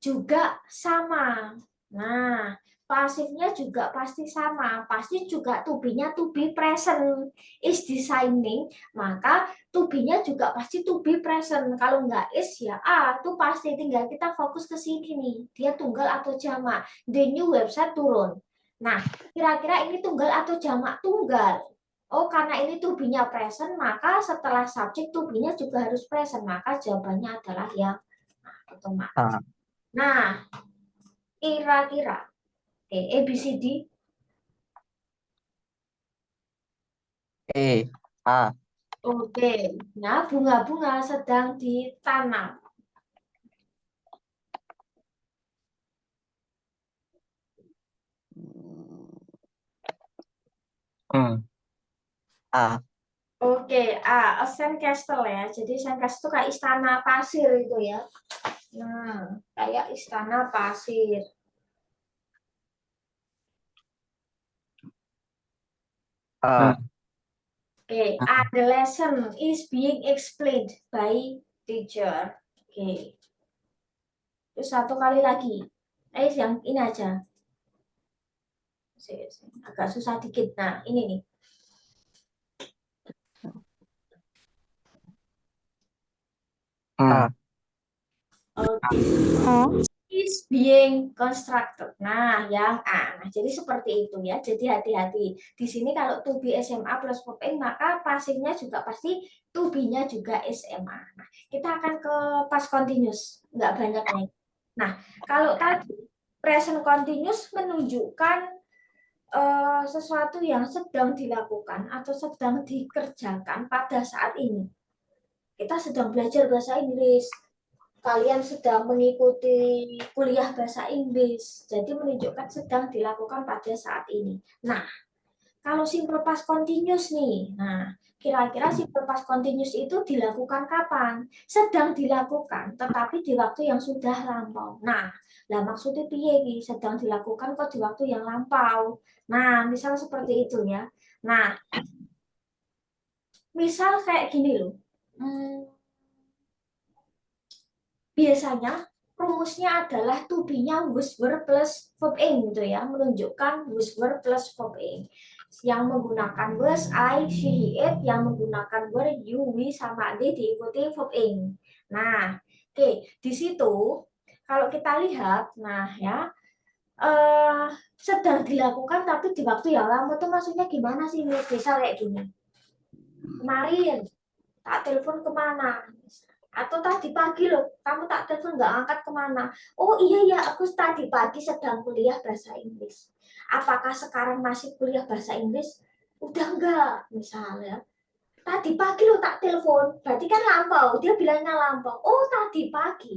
juga sama. Nah, pasifnya juga pasti sama, pasti juga to be-nya to be present. Is designing, maka to be-nya juga pasti to be present. Kalau nggak is ya tuh pasti, tinggal kita fokus ke sini nih. Dia tunggal atau jamak. The new website turun. Nah, kira-kira ini tunggal atau jamak? Tunggal. Oh, karena ini to be-nya present, maka setelah subjek to be-nya juga harus present. Maka jawabannya adalah yang otomatis. Nah, kira-kira A, B, C, D. A. Oke, nah bunga-bunga sedang ditanam. A. A. Oke, A, sandcastle ya. Jadi sandcastle itu kayak istana pasir itu ya. Nah, kayak istana pasir. A. Oke, A, the lesson is being explained by teacher. Oke. Terus satu kali lagi. Yang ini aja. Agak susah dikit. Nah, ini nih. A. Oke. Is being constructed. Nah, yang A. Nah, jadi seperti itu ya. Jadi hati-hati. Di sini kalau to be SMA plus verb ing, maka pasifnya juga pasti to be-nya juga SMA. Nah, kita akan ke past continuous. Nggak banyak nih. Nah, kalau tadi present continuous menunjukkan sesuatu yang sedang dilakukan atau sedang dikerjakan pada saat ini. Kita sedang belajar bahasa Inggris. Kalian sedang mengikuti kuliah bahasa Inggris. Jadi menunjukkan sedang dilakukan pada saat ini. Nah, kalau simple past continuous nih. Nah, kira-kira simple past continuous itu dilakukan kapan? Sedang dilakukan, tetapi di waktu yang sudah lampau. Nah, lah maksudnya piye iki? Sedang dilakukan kok di waktu yang lampau. Nah, misal seperti itu ya. Nah, misal kayak gini loh. Biasanya rumusnya adalah to be-nya was were plus verb ing gitu ya, menunjukkan was were plus verb ing. Yang menggunakan was, I, she, he, it, yang menggunakan were, you, we, sama they diikuti verb ing. Nah, oke, di situ kalau kita lihat, nah ya, sedang dilakukan tapi di waktu yang lama tuh maksudnya gimana sih? Misal kayak gini. Kemarin tak telepon kemana? Atau tadi pagi loh, kamu tak telepon nggak angkat kemana? Oh iya ya, aku tadi pagi sedang kuliah bahasa Inggris. Apakah sekarang masih kuliah bahasa Inggris? Udah enggak, misalnya. Tadi pagi lo tak telepon, berarti kan lampau. Dia bilangnya lampau. Oh tadi pagi.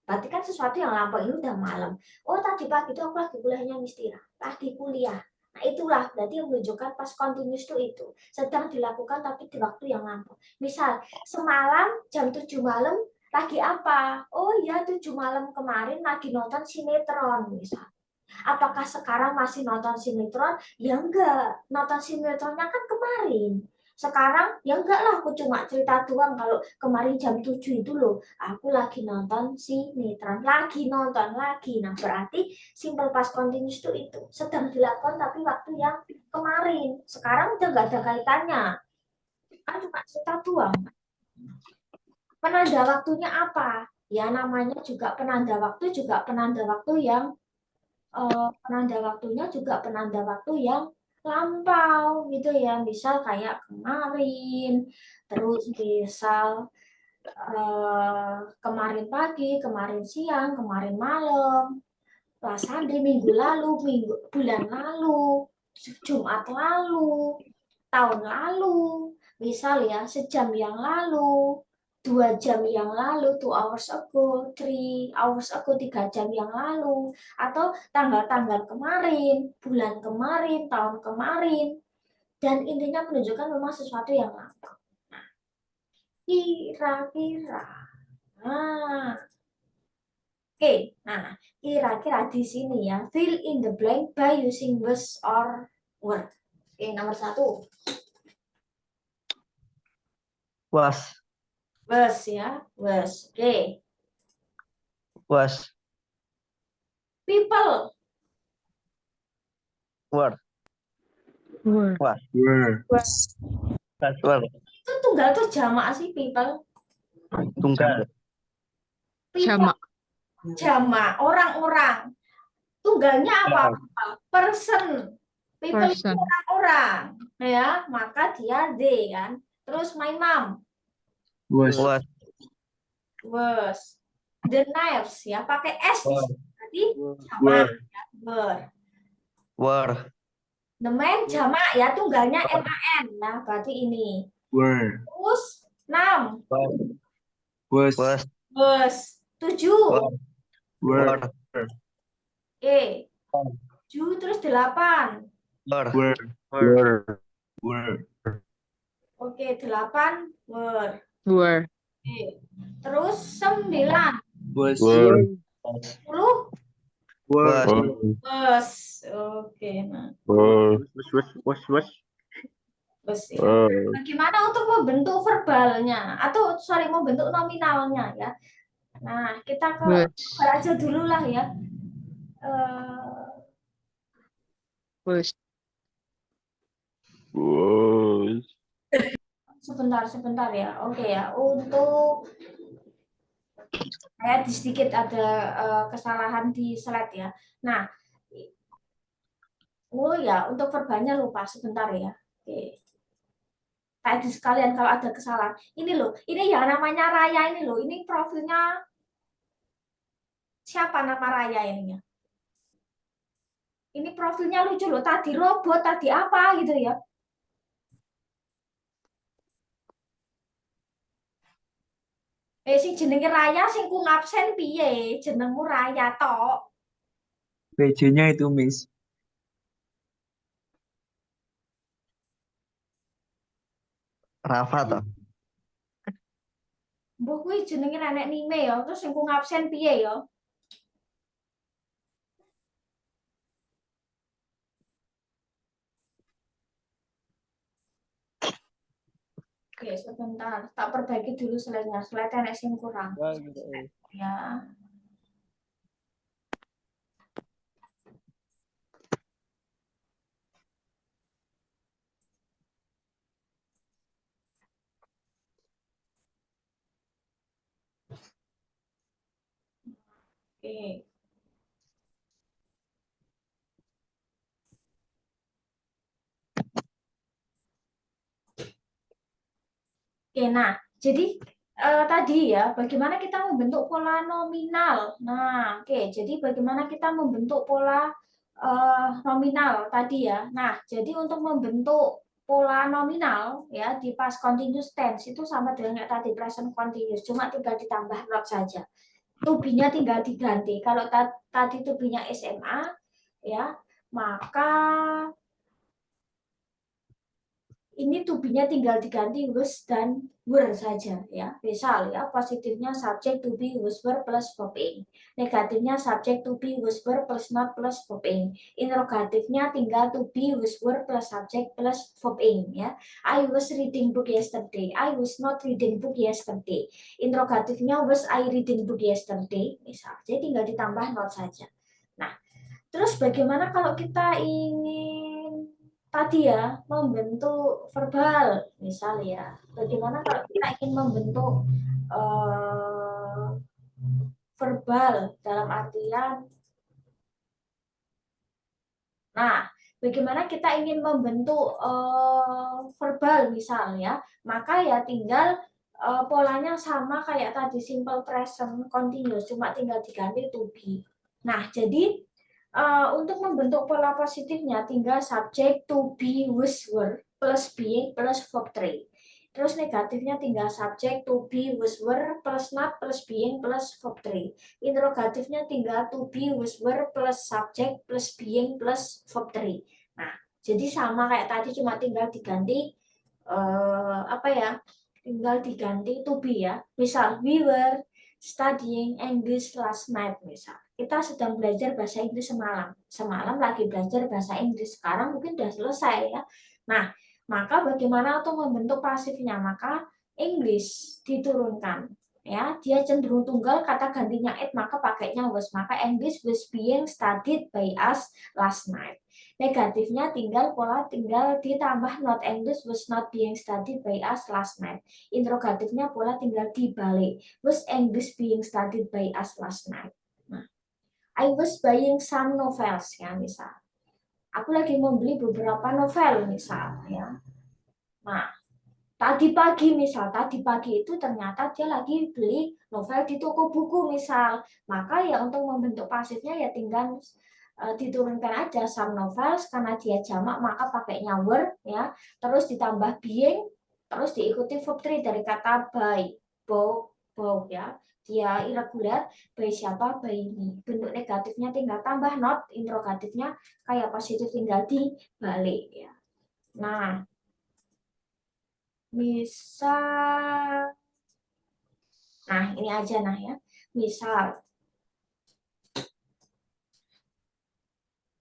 Berarti kan sesuatu yang lampau, ini udah malam. Oh tadi pagi itu aku lagi kuliahnya istirahat, lagi kuliah. Nah itulah berarti yang menunjukkan pas continuous itu sedang dilakukan tapi di waktu yang lampau. Misal semalam jam 7 malam lagi apa? Oh iya 7 malam kemarin lagi nonton sinetron misal. Apakah sekarang masih nonton sinetron? Ya enggak. Nonton sinetronnya kan kemarin. Sekarang ya enggak lah, aku cuma cerita doang kalau kemarin jam 7 itu loh aku lagi nonton sinetron, lagi nonton lagi. Nah, berarti simple past continuous itu sedang dilakukan tapi waktu yang kemarin. Sekarang udah enggak ada kaitannya. Kan cuma cerita doang. Penanda waktunya apa? Ya namanya juga penanda waktu, juga penanda waktu yang penanda waktunya juga penanda waktu yang lampau gitu ya, misal kayak kemarin, terus misal kemarin pagi, kemarin siang, kemarin malam, last Sunday, minggu lalu, bulan lalu, Jumat lalu, tahun lalu, misal ya sejam yang lalu, 2 jam yang lalu, 2 hours ago, 3 hours ago, 3 jam yang lalu, atau tanggal-tanggal kemarin, bulan kemarin, tahun kemarin, dan intinya menunjukkan memang sesuatu yang lama. Kira-kira, nah, Oke, nah kira-kira di sini ya, fill in the blank by using was or were. Oke, nomor 1, Was. was ya, was. Oke, Was. people, Were. Were. Was. Were. Were. itu tunggal tuh jamak sih people. Tunggal. People Jamak. jamak, orang-orang. Tunggalnya apa? Person. People itu Person. orang-orang, ya, maka dia they kan. Terus my mom Was. Was. was. The knives ya, pakai s di sini. Berarti jamak Were. ya, were. Were. The man jamak ya, tunggalnya man. Nah, berarti ini. Were. Terus 6 Was. Was. was. 7 Were. oke. 7 terus 8 Were. Were. Were. Were. oke, 8 were. Were. Oke. Terus 9 Was. 10 Were. was. Oke, nah. Was ya. Bagaimana untuk membentuk verbalnya atau sorry membentuk nominalnya ya. Nah, kita ke Was. verbal aja dulu lah ya. Was. Sebentar ya. Oke ya. Untuk saya sedikit ada kesalahan di slide ya. Nah, oh ya, untuk verbalnya lupa sebentar ya. Oke. Tadi sekalian kalau ada kesalahan. Ini loh, ini ya namanya Raya ini loh. Ini profilnya siapa nama Raya ininya? Ini profilnya lucu loh. Tadi robot, tadi apa gitu ya. Sing jenenge Raya sing ku ngabsen piye? Jenengmu Raya tok. PJ-nya itu, Miss. Rafa toh. Mbok kuwi jenenge nenek Nime ya, terus sing ku ngabsen piye ya? Oke, sebentar. Tak perbaiki dulu slide-nya. Slide enek sing kurang. Ya. Oke. Oke, nah, jadi tadi ya, bagaimana kita membentuk pola nominal. Nah, oke, jadi bagaimana kita membentuk pola nominal tadi ya. Nah, jadi untuk membentuk pola nominal ya di past continuous tense itu sama dengan yang tadi present continuous, cuma tinggal ditambah not saja. To be-nya tinggal diganti. Kalau tadi to be-nya SMA ya, maka ini to be-nya tinggal diganti was dan were saja ya. Misal ya, positifnya subject to be was were plus verb ing. Negatifnya subject to be was were plus not plus verb ing. Interrogatifnya tinggal to be was were plus subject plus verb ing ya. I was reading book yesterday. I was not reading book yesterday. Interrogatifnya was I reading book yesterday. Misal, jadi tinggal ditambah not saja. Nah, terus bagaimana kalau kita ingin tadi ya membentuk verbal, misal ya, bagaimana kalau kita ingin membentuk verbal dalam artian, nah, bagaimana kita ingin membentuk verbal misal ya, maka ya tinggal polanya sama kayak tadi simple present continuous, cuma tinggal diganti to be. Nah, jadi untuk membentuk pola positifnya tinggal subject to be was were plus being plus verb 3. Terus negatifnya tinggal subject to be was were plus not plus being plus verb 3. Interrogatifnya tinggal to be was were plus subject plus being plus verb 3. Nah, jadi sama kayak tadi cuma tinggal diganti apa ya? Tinggal diganti to be ya. Misal we were studying English last night, misal. Kita sedang belajar bahasa Inggris semalam. Semalam lagi belajar bahasa Inggris. Sekarang mungkin udah selesai ya. Nah, maka bagaimana untuk membentuk pasifnya? Maka English diturunkan. Ya, dia cenderung tunggal, kata gantinya it, maka pakainya was. Maka English was being studied by us last night. Negatifnya tinggal ditambah not. English was not being studied by us last night. Interrogatifnya pola tinggal dibalik. Was English being studied by us last night? Nah, I was buying some novels ya, misal. Aku lagi membeli beberapa novel misal ya. Nah, tadi pagi itu ternyata dia lagi beli novel di toko buku misal. Maka ya untuk membentuk pasifnya ya tinggal diturunkan aja some novels, karena dia jamak maka pakainya were ya. Terus ditambah being, terus diikuti verb 3 dari kata by, bow ya. Dia irregular, by siapa, by ini. Bentuk negatifnya tinggal tambah not, interrogatifnya kayak positif tinggal dibalik ya. Nah, misal, nah ini aja nah ya. Misal,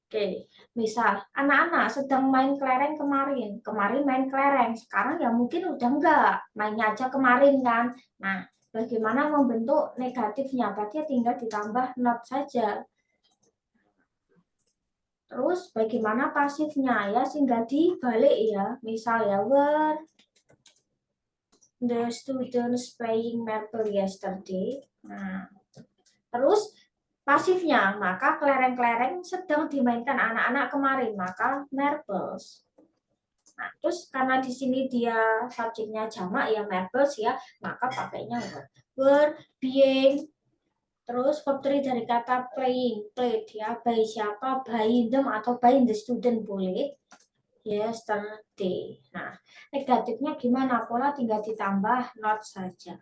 oke, misal anak-anak sedang main kelereng kemarin. Kemarin main kelereng, sekarang ya mungkin udah enggak. Mainnya aja kemarin kan. Nah, bagaimana membentuk negatifnya? Berarti tinggal ditambah not saja. Terus bagaimana pasifnya? Ya tinggal dibalik ya. Misal ya, were the students playing marble yesterday. Nah, terus pasifnya, maka kelereng-kelereng sedang dimainkan anak-anak kemarin, maka marbles. Nah, terus karena di sini dia subjeknya jamak ya marbles ya, maka pakainya were, being, terus verb 3 dari kata playing, played ya, by siapa, by them atau by the student boleh. Yesterday. Nah, negatifnya gimana? Pola tinggal ditambah not saja.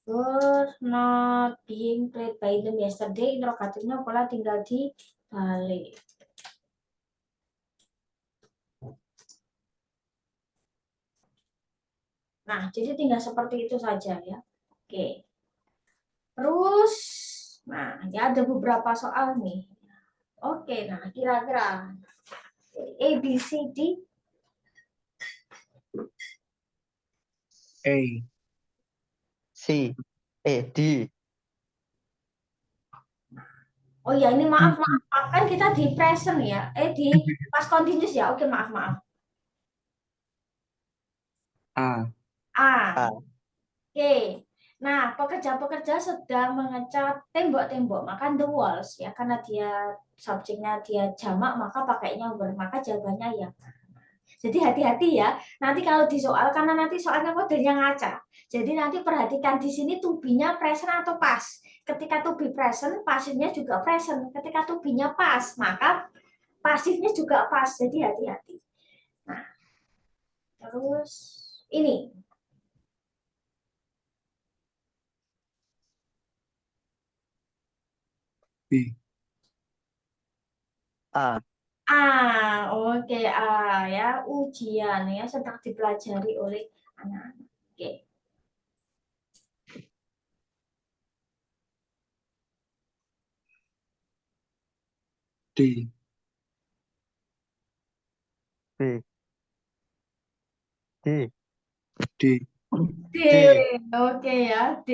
Were not being played by them yesterday. Interrogatifnya pola tinggal dibalik. Nah, jadi tinggal seperti itu saja ya. Oke. Terus, nah, ya ada beberapa soal nih. Oke, nah kira-kira A, B, C, D. A. C. D. Oh ya, ini maaf kan kita di present ya. Di past continuous ya. Oke, maaf. A. A. Oke. Nah, pekerja-pekerja sedang mengecat tembok-tembok, maka the walls ya, karena dia subjeknya dia jamak, maka pakainya were, maka jawabannya ya. Jadi hati-hati ya. Nanti kalau di soal, karena nanti soalnya modelnya ngaca. Jadi nanti perhatikan di sini to be-nya present atau past. Ketika to be present, pasifnya juga present. Ketika to be-nya past, maka pasifnya juga past. Jadi hati-hati. Nah, terus ini. B. A. Oke, ya, ujian ya sedang dipelajari oleh anak-anak. Oke. D. B. D. D. D. Oke ya, D.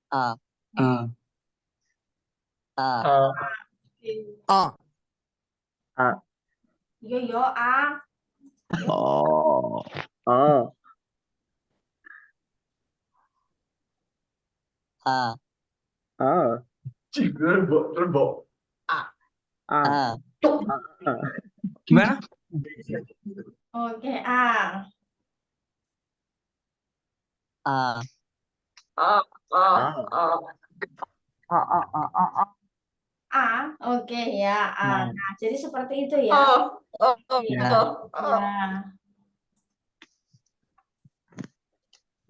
A. A. A. A. A. Yo, A. Oh. Oh. A. A. Terbok. A. Gimana? Oke, A. A. Oke ya, A. Nah. Nah, jadi seperti itu ya. Oke, Ya. ya.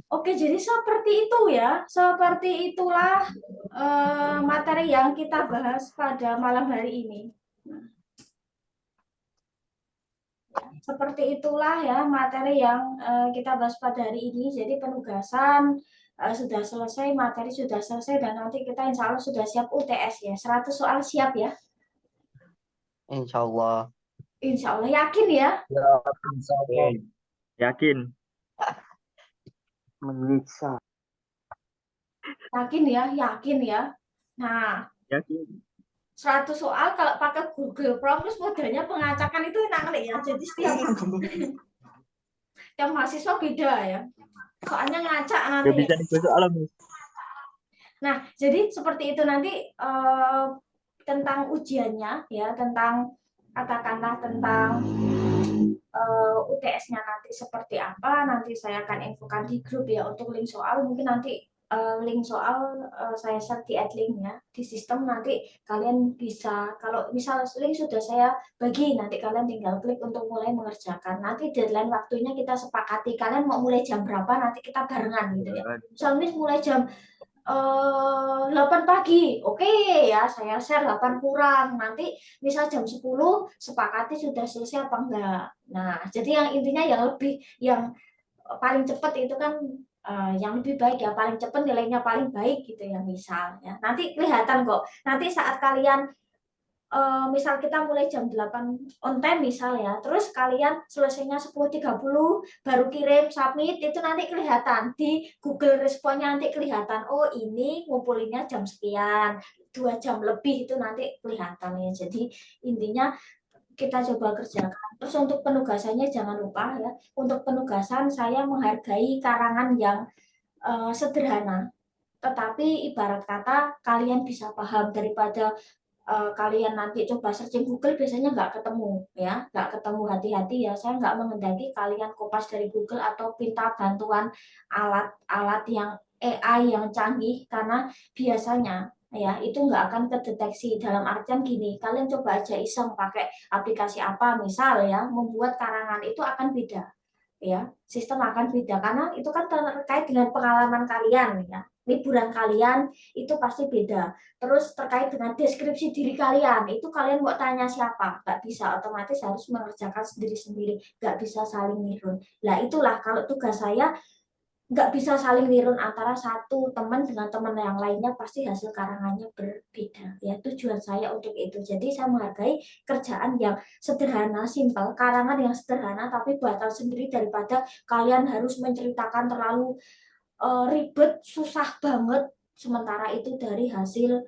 Oke, jadi seperti itu ya. Seperti itulah materi yang kita bahas pada malam hari ini. Seperti itulah ya materi yang kita bahas pada hari ini. Jadi penugasan sudah selesai, materi sudah selesai, dan nanti kita insya Allah sudah siap UTS ya. 100 soal siap ya. Insya Allah. Insya Allah, yakin ya? Ya, insyaallah. Yakin. Menyiksa. Yakin ya, yakin ya. Nah, Yakin. 100 soal kalau pakai Google Form terus modelnya pengacakan itu enak kali ya. Jadi setiap mahasiswa beda ya. Soalnya ngacak Gak nanti. bisa dibesok alam. Nah, jadi seperti itu nanti tentang ujiannya ya, tentang katakanlah tentang UTS-nya nanti seperti apa, nanti saya akan infokan di grup ya untuk link soal. Mungkin nanti link soal saya share di adlink ya di sistem, nanti kalian bisa, kalau misal link sudah saya bagi, nanti kalian tinggal klik untuk mulai mengerjakan. Nanti deadline waktunya kita sepakati, kalian mau mulai jam berapa nanti kita barengan gitu ya. Misalnya mulai jam 8 pagi, oke ya, saya share 8 kurang, nanti misal jam 10 sepakati sudah selesai apa enggak. Nah, jadi yang intinya yang paling cepat itu kan yang lebih baik ya, paling cepat nilainya paling baik gitu ya misal ya. Nanti kelihatan kok, nanti saat kalian misal kita mulai jam 8 on time misal ya, terus kalian selesainya 10.30 baru kirim submit, itu nanti kelihatan di Google responnya, nanti kelihatan oh ini ngumpulinnya jam sekian, 2 jam lebih, itu nanti kelihatan ya. Jadi intinya kita coba kerjakan. Terus untuk penugasannya jangan lupa ya, untuk penugasan saya menghargai karangan yang sederhana, tetapi ibarat kata kalian bisa paham, daripada kalian nanti coba searching Google biasanya nggak ketemu ya, nggak ketemu. Hati-hati ya, saya nggak menghendaki kalian kopas dari Google atau minta bantuan alat-alat yang AI yang canggih, karena biasanya ya itu nggak akan kedeteksi. Dalam artian gini, kalian coba aja iseng pakai aplikasi apa misal ya, membuat karangan itu akan beda ya, sistem akan beda karena itu kan terkait dengan pengalaman kalian ya, liburan kalian itu pasti beda. Terus terkait dengan deskripsi diri kalian, itu kalian mau tanya siapa? Nggak bisa, otomatis harus mengerjakan sendiri-sendiri, nggak bisa saling nirun. Nah itulah kalau tugas saya nggak bisa saling nirun antara satu teman dengan teman yang lainnya, pasti hasil karangannya berbeda ya. Tujuan saya untuk itu, jadi saya menghargai kerjaan yang sederhana, simpel, karangan yang sederhana tapi buatan sendiri, daripada kalian harus menceritakan terlalu ribet, susah banget, sementara itu dari hasil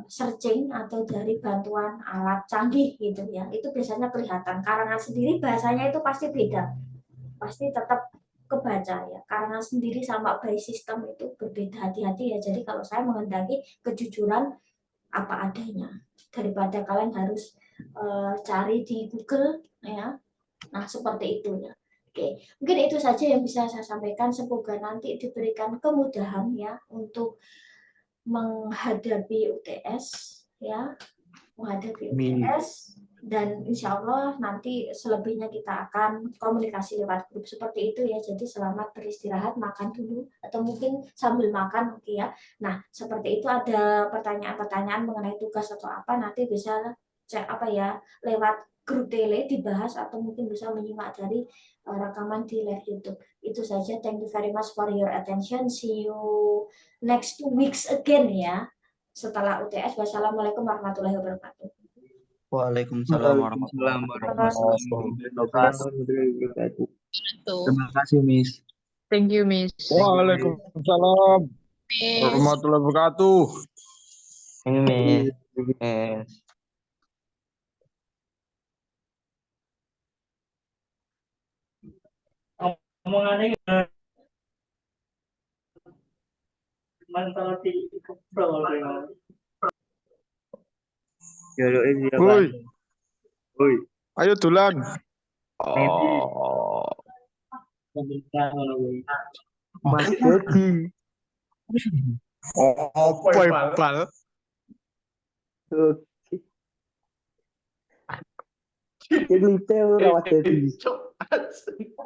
searching atau dari bantuan alat canggih gitu ya, itu biasanya kelihatan. Karangan sendiri bahasanya itu pasti beda, pasti tetap kebaca ya, karena sendiri sama by system itu berbeda. Hati-hati ya, jadi kalau saya menghendaki kejujuran apa adanya, daripada kalian harus cari di Google ya. Nah seperti itu ya. Oke, mungkin itu saja yang bisa saya sampaikan. Semoga nanti diberikan kemudahan ya untuk menghadapi UTS ya, menghadapi UTS, dan insya Allah nanti selebihnya kita akan komunikasi lewat grup seperti itu ya. Jadi selamat beristirahat, makan dulu atau mungkin sambil makan, oke ya. Nah seperti itu, ada pertanyaan-pertanyaan mengenai tugas atau apa, nanti bisa cek apa ya, lewat grup tele dibahas, atau mungkin bisa menyimak dari rekaman di live YouTube. Itu saja, thank you very much for your attention, see you next 2 weeks again ya setelah UTS. Wassalamualaikum warahmatullahi wabarakatuh. Waalaikumsalam Waalaikumsalam warahmatullahi warahmatullahi wabarakatuh. wabarakatuh. Terima kasih, Miss. Thank you, Miss. Waalaikumsalam warahmatullahi wabarakatuh. Ini, Miss. Omongannya mantan di Jodohin dia Woi, kan. Woi. ayo tulan. Oh, Mas Mas Dedi. Oh, pal. Jadi rawat Dedi. Cok, asli.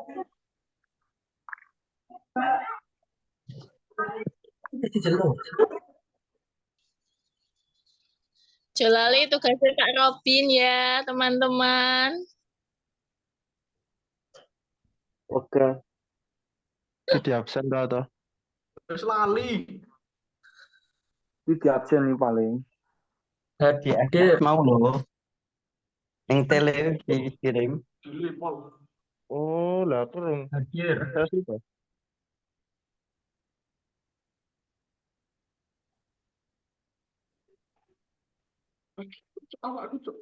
Jolali tugasnya Kak Robin ya, teman-teman. Oke. Jadi absen dah toh. Terus lali. Jadi absen nih paling. Tadi ada mau loh. Yang tele dikirim. Oh, lah kurang. Hadir. Saya sih toh. Awak aku cok.